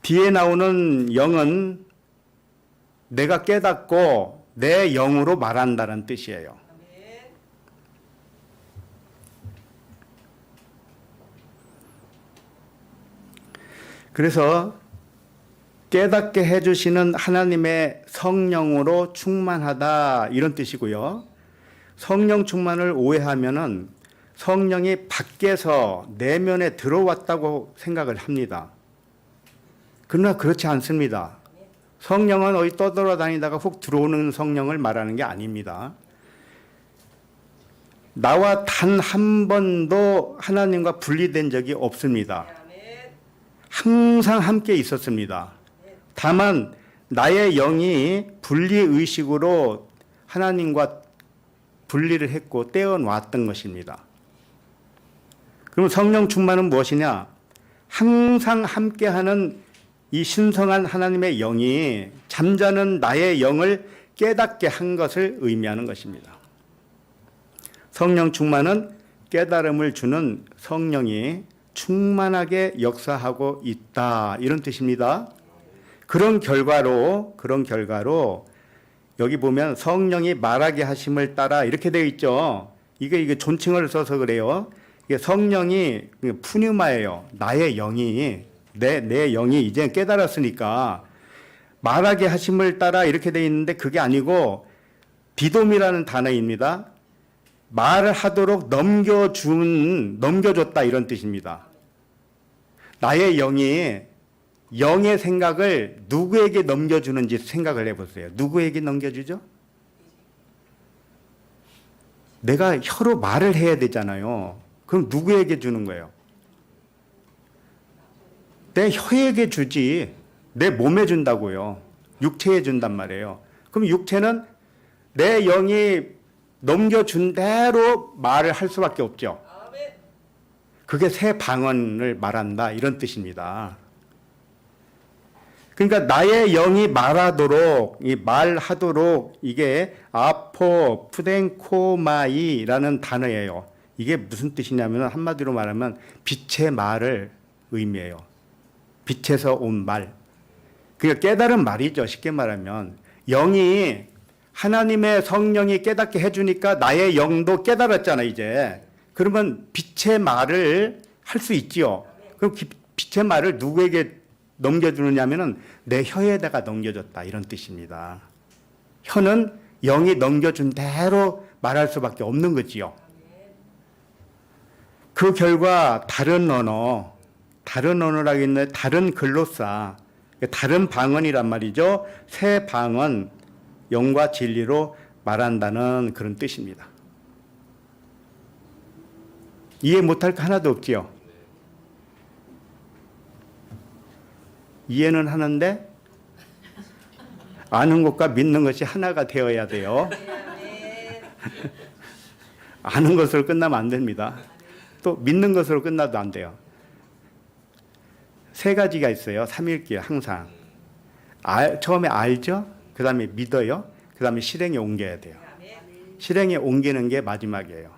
뒤에 나오는 영은 내가 깨닫고 내 영으로 말한다는 뜻이에요. 그래서 깨닫게 해주시는 하나님의 성령으로 충만하다 이런 뜻이고요. 성령 충만을 오해하면은 성령이 밖에서 내면에 들어왔다고 생각을 합니다. 그러나 그렇지 않습니다. 성령은 어디 떠돌아다니다가 훅 들어오는 성령을 말하는 게 아닙니다. 나와 단 한 번도 하나님과 분리된 적이 없습니다. 항상 함께 있었습니다. 다만 나의 영이 분리의식으로 하나님과 분리를 했고 떼어놨던 것입니다. 그럼 성령 충만은 무엇이냐? 항상 함께하는 이 신성한 하나님의 영이 잠자는 나의 영을 깨닫게 한 것을 의미하는 것입니다. 성령 충만은 깨달음을 주는 성령이 충만하게 역사하고 있다 이런 뜻입니다. 그런 결과로 여기 보면 성령이 말하게 하심을 따라 이렇게 되어 있죠. 이게 존칭을 써서 그래요. 이게 성령이 푸뉴마예요. 나의 영이 내 영이 이제 깨달았으니까 말하게 하심을 따라 이렇게 되어 있는데 그게 아니고 디돔이라는 단어입니다. 말을 하도록 넘겨줬다 이런 뜻입니다. 나의 영이 영의 생각을 누구에게 넘겨주는지 생각을 해보세요. 누구에게 넘겨주죠? 내가 혀로 말을 해야 되잖아요. 그럼 누구에게 주는 거예요? 내 혀에게 주지. 내 몸에 준다고요. 육체에 준단 말이에요. 그럼 육체는 내 영이 넘겨준 대로 말을 할 수밖에 없죠. 그게 새 방언을 말한다 이런 뜻입니다. 그러니까 나의 영이 말하도록 말하도록 이게 아포 푸덴코마이라는 단어예요. 이게 무슨 뜻이냐면 한마디로 말하면 빛의 말을 의미해요. 빛에서 온 말. 그러니까 깨달은 말이죠. 쉽게 말하면 영이 하나님의 성령이 깨닫게 해주니까 나의 영도 깨달았잖아 이제. 그러면 빛의 말을 할 수 있지요. 그럼 빛의 말을 누구에게 넘겨주느냐면은 내 혀에다가 넘겨줬다 이런 뜻입니다. 혀는 영이 넘겨준 대로 말할 수밖에 없는 거지요. 그 결과 다른 언어라기는 다른 글로사, 다른 방언이란 말이죠. 새 방언, 영과 진리로 말한다는 그런 뜻입니다. 이해 못할 거 하나도 없지요. 이해는 하는데 아는 것과 믿는 것이 하나가 되어야 돼요. 아는 것으로 끝나면 안 됩니다. 또 믿는 것으로 끝나도 안 돼요. 세 가지가 있어요. 삼일기에 항상. 처음에 알죠? 그 다음에 믿어요. 그 다음에 실행에 옮겨야 돼요. 실행에 옮기는 게 마지막이에요.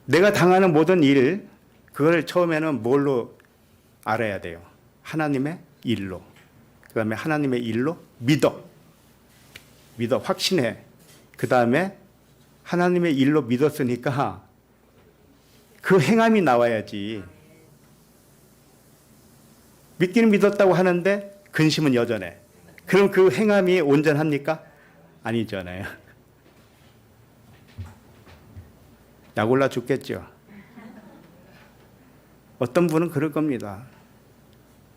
내가 당하는 모든 일, 그걸 처음에는 뭘로 알아야 돼요? 하나님의 일로. 그 다음에 하나님의 일로 믿어. 확신해. 그 다음에 하나님의 일로 믿었으니까 그 행함이 나와야지. 믿기는 믿었다고 하는데 근심은 여전해. 그럼 그 행함이 온전합니까? 아니잖아요. 약 올라 죽겠죠. 어떤 분은 그럴 겁니다.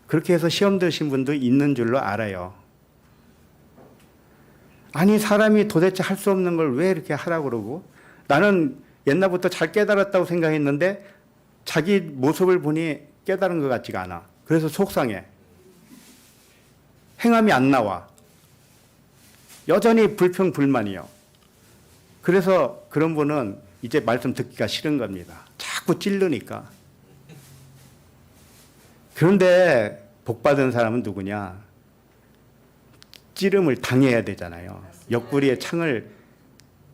그렇게 해서 시험 드신 분도 있는 줄로 알아요. 아니, 사람이 도대체 할 수 없는 걸 왜 이렇게 하라고 그러고, 나는 옛날부터 잘 깨달았다고 생각했는데 자기 모습을 보니 깨달은 것 같지가 않아. 그래서 속상해. 행함이 안 나와. 여전히 불평불만이요. 그래서 그런 분은 이제 말씀 듣기가 싫은 겁니다. 자꾸 찔르니까. 그런데 복받은 사람은 누구냐? 찌름을 당해야 되잖아요. 옆구리에 창을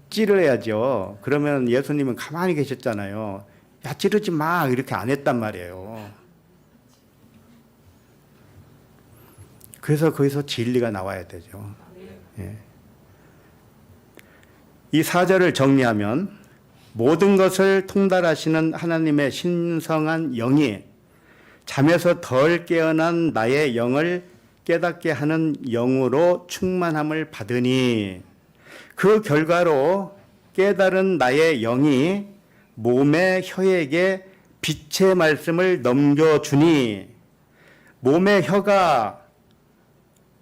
찌르야죠. 그러면 예수님은 가만히 계셨잖아요. 야, 찌르지 마. 이렇게 안 했단 말이에요. 그래서 거기서 진리가 나와야 되죠. 예. 이 4절을 정리하면 모든 것을 통달하시는 하나님의 신성한 영이 잠에서 덜 깨어난 나의 영을 깨닫게 하는 영으로 충만함을 받으니 그 결과로 깨달은 나의 영이 몸의 혀에게 빛의 말씀을 넘겨주니 몸의 혀가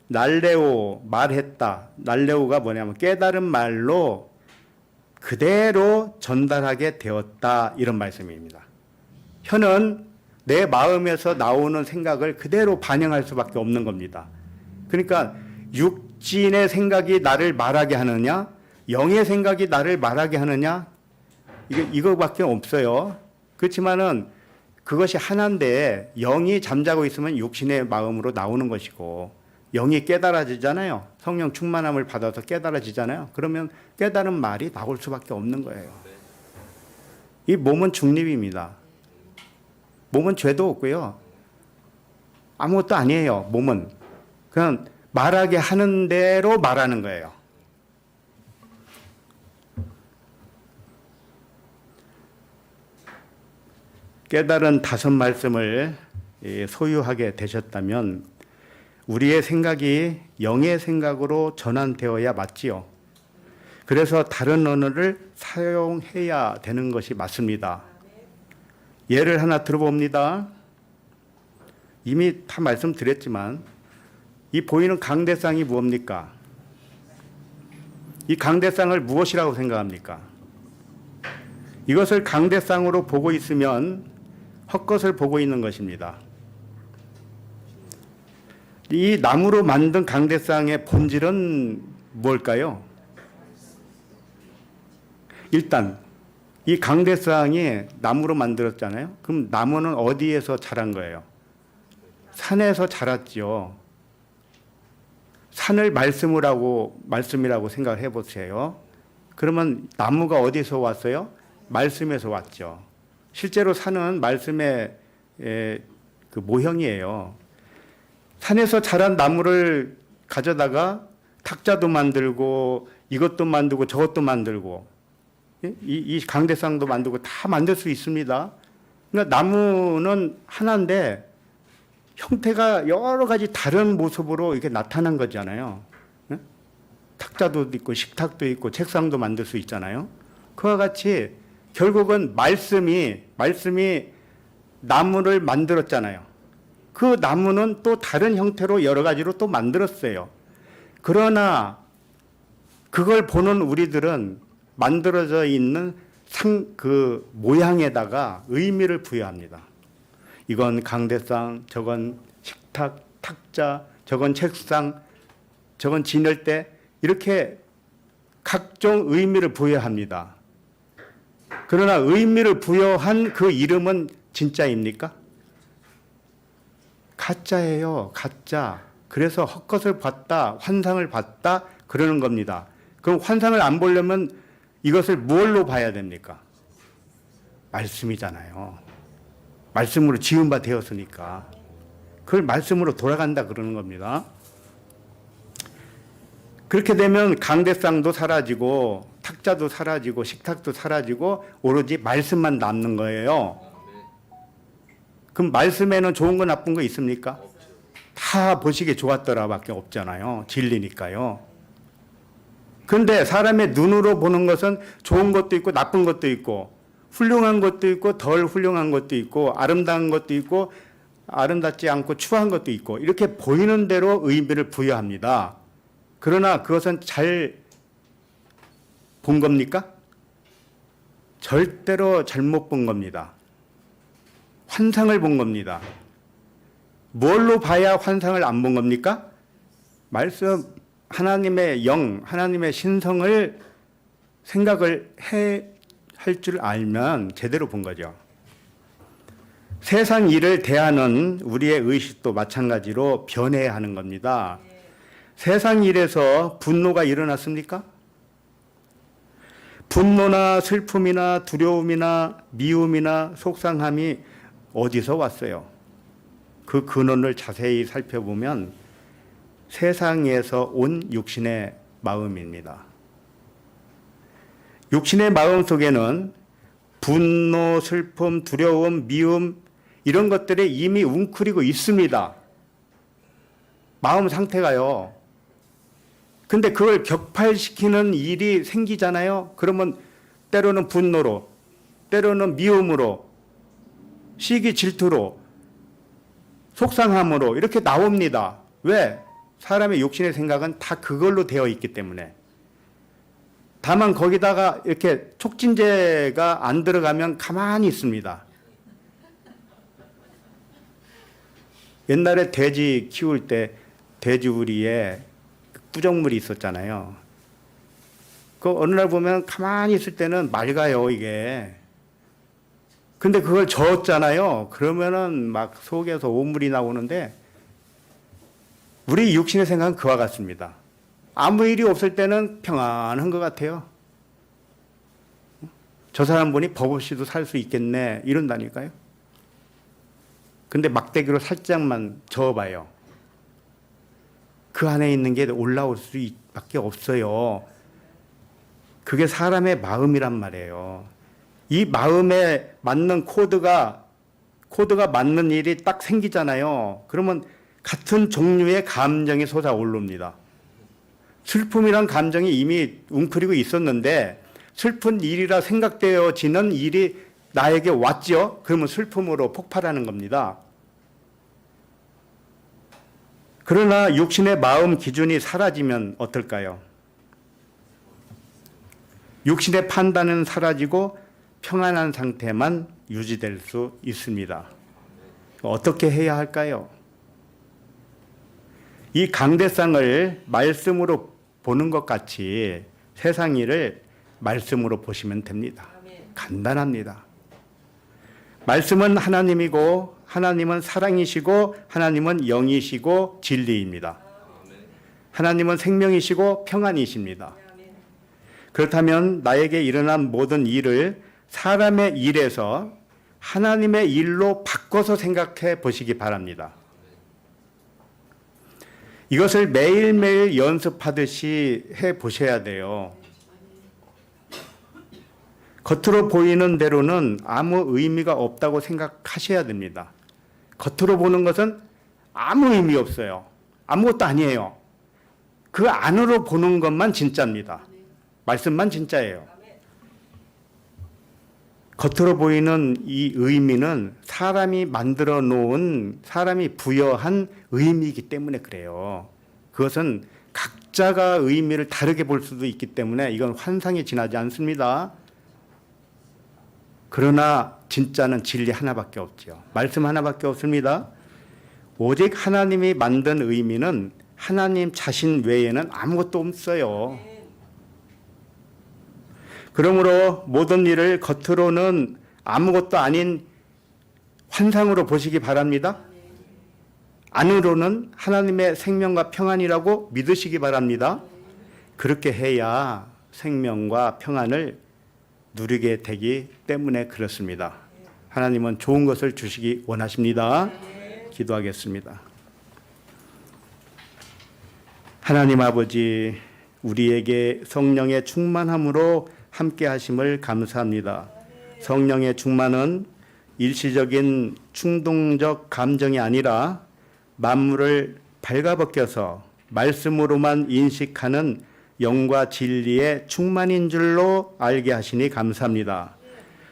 날레오 말했다. 날레오가 뭐냐면 깨달은 말로 그대로 전달하게 되었다. 이런 말씀입니다. 혀는 내 마음에서 나오는 생각을 그대로 반영할 수밖에 없는 겁니다. 그러니까 육신의 생각이 나를 말하게 하느냐, 영의 생각이 나를 말하게 하느냐, 이거밖에 없어요. 그렇지만은 그것이 하나인데 영이 잠자고 있으면 육신의 마음으로 나오는 것이고 영이 깨달아지잖아요. 성령 충만함을 받아서 깨달아지잖아요. 그러면 깨달은 말이 나올 수밖에 없는 거예요. 이 몸은 중립입니다. 몸은 죄도 없고요. 아무것도 아니에요. 몸은. 그냥 말하게 하는 대로 말하는 거예요. 깨달은 5 말씀을 소유하게 되셨다면 우리의 생각이 영의 생각으로 전환되어야 맞지요. 그래서 다른 언어를 사용해야 되는 것이 맞습니다. 예를 하나 들어봅니다. 이미 다 말씀드렸지만 이 보이는 강대상이 무엇입니까? 이 강대상을 무엇이라고 생각합니까? 이것을 강대상으로 보고 있으면 헛것을 보고 있는 것입니다. 이 나무로 만든 강대상의 본질은 뭘까요? 일단 이 강대상이 나무로 만들었잖아요. 그럼 나무는 어디에서 자란 거예요? 산에서 자랐죠. 산을 말씀이라고 생각해 보세요. 그러면 나무가 어디서 왔어요? 말씀에서 왔죠. 실제로 산은 말씀의 그 모형이에요. 산에서 자란 나무를 가져다가 탁자도 만들고 이것도 만들고 저것도 만들고 이 강대상도 만들고 다 만들 수 있습니다. 그러니까 나무는 하나인데 형태가 여러 가지 다른 모습으로 이렇게 나타난 거잖아요. 탁자도 있고 식탁도 있고 책상도 만들 수 있잖아요. 그와 같이 결국은 말씀이 나무를 만들었잖아요. 그 나무는 또 다른 형태로 여러 가지로 또 만들었어요. 그러나 그걸 보는 우리들은 만들어져 있는 그 모양에다가 의미를 부여합니다. 이건 강대상, 저건 식탁, 탁자, 저건 책상, 저건 진열대, 이렇게 각종 의미를 부여합니다. 그러나 의미를 부여한 그 이름은 진짜입니까? 가짜예요. 가짜. 그래서 헛것을 봤다, 환상을 봤다 그러는 겁니다. 그럼 환상을 안 보려면 이것을 뭘로 봐야 됩니까? 말씀이잖아요. 말씀으로 지은 바 되었으니까. 그걸 말씀으로 돌아간다 그러는 겁니다. 그렇게 되면 강대상도 사라지고 탁자도 사라지고 식탁도 사라지고 오로지 말씀만 남는 거예요. 그럼 말씀에는 좋은 거 나쁜 거 있습니까? 다 보시기에 좋았더라밖에 없잖아요. 진리니까요. 그런데 사람의 눈으로 보는 것은 좋은 것도 있고 나쁜 것도 있고 훌륭한 것도 있고 덜 훌륭한 것도 있고 아름다운 것도 있고 아름답지 않고 추한 것도 있고 이렇게 보이는 대로 의미를 부여합니다. 그러나 그것은 잘 본 겁니까? 절대로 잘못 본 겁니다. 환상을 본 겁니다. 뭘로 봐야 환상을 안 본 겁니까? 말씀, 하나님의 영, 하나님의 신성을 생각을 할 줄 알면 제대로 본 거죠. 세상 일을 대하는 우리의 의식도 마찬가지로 변해야 하는 겁니다. 세상 일에서 분노가 일어났습니까? 분노나 슬픔이나 두려움이나 미움이나 속상함이 어디서 왔어요? 그 근원을 자세히 살펴보면 세상에서 온 육신의 마음입니다. 육신의 마음 속에는 분노, 슬픔, 두려움, 미움 이런 것들이 이미 웅크리고 있습니다. 마음 상태가요. 근데 그걸 격발시키는 일이 생기잖아요. 그러면 때로는 분노로, 때로는 미움으로, 시기 질투로, 속상함으로 이렇게 나옵니다. 왜? 사람의 육신의 생각은 다 그걸로 되어 있기 때문에. 다만 거기다가 이렇게 촉진제가 안 들어가면 가만히 있습니다. 옛날에 돼지 키울 때 돼지우리에 부정물이 있었잖아요. 그 어느 날 보면 가만히 있을 때는 맑아요, 이게. 근데 그걸 저었잖아요. 그러면은 막 속에서 오물이 나오는데 우리 육신의 생각은 그와 같습니다. 아무 일이 없을 때는 평안한 것 같아요. 저 사람 보니 법 없이도 살 수 있겠네 이런다니까요. 근데 막대기로 살짝만 저어봐요. 그 안에 있는 게 올라올 수밖에 없어요. 그게 사람의 마음이란 말이에요. 이 마음에 맞는 코드가 맞는 일이 딱 생기잖아요. 그러면 같은 종류의 감정이 솟아오릅니다. 슬픔이란 감정이 이미 웅크리고 있었는데 슬픈 일이라 생각되어지는 일이 나에게 왔죠. 그러면 슬픔으로 폭발하는 겁니다. 그러나 육신의 마음 기준이 사라지면 어떨까요? 육신의 판단은 사라지고 평안한 상태만 유지될 수 있습니다. 어떻게 해야 할까요? 이 강대상을 말씀으로 보는 것 같이 세상 일을 말씀으로 보시면 됩니다. 간단합니다. 말씀은 하나님이고 하나님은 사랑이시고 하나님은 영이시고 진리입니다. 하나님은 생명이시고 평안이십니다. 그렇다면 나에게 일어난 모든 일을 사람의 일에서 하나님의 일로 바꿔서 생각해 보시기 바랍니다. 이것을 매일매일 연습하듯이 해 보셔야 돼요. 겉으로 보이는 대로는 아무 의미가 없다고 생각하셔야 됩니다. 겉으로 보는 것은 아무 의미 없어요. 아무것도 아니에요. 그 안으로 보는 것만 진짜입니다. 말씀만 진짜예요. 겉으로 보이는 이 의미는 사람이 만들어 놓은, 사람이 부여한 의미이기 때문에 그래요. 그것은 각자가 의미를 다르게 볼 수도 있기 때문에 이건 환상에 지나지 않습니다. 그러나 진짜는 진리 하나밖에 없죠. 말씀 하나밖에 없습니다. 오직 하나님이 만든 의미는 하나님 자신 외에는 아무것도 없어요. 그러므로 모든 일을 겉으로는 아무것도 아닌 환상으로 보시기 바랍니다. 안으로는 하나님의 생명과 평안이라고 믿으시기 바랍니다. 그렇게 해야 생명과 평안을 누리게 되기 때문에 그렇습니다. 하나님은 좋은 것을 주시기 원하십니다. 기도하겠습니다. 하나님 아버지, 우리에게 성령의 충만함으로 함께 하심을 감사합니다. 성령의 충만은 일시적인 충동적 감정이 아니라 만물을 발가벗겨서 말씀으로만 인식하는 영과 진리의 충만인 줄로 알게 하시니 감사합니다.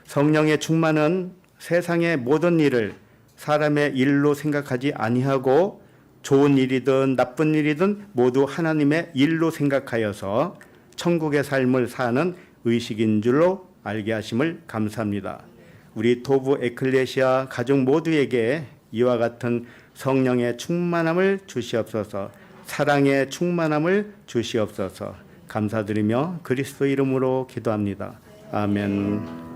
성령의 충만은 세상의 모든 일을 사람의 일로 생각하지 아니하고 좋은 일이든 나쁜 일이든 모두 하나님의 일로 생각하여서 천국의 삶을 사는 의식인 줄로 알게 하심을 감사합니다. 우리 도부 에클레시아 가족 모두에게 이와 같은 성령의 충만함을 주시옵소서. 사랑의 충만함을 주시옵소서. 감사드리며 그리스도 이름으로 기도합니다. 아멘.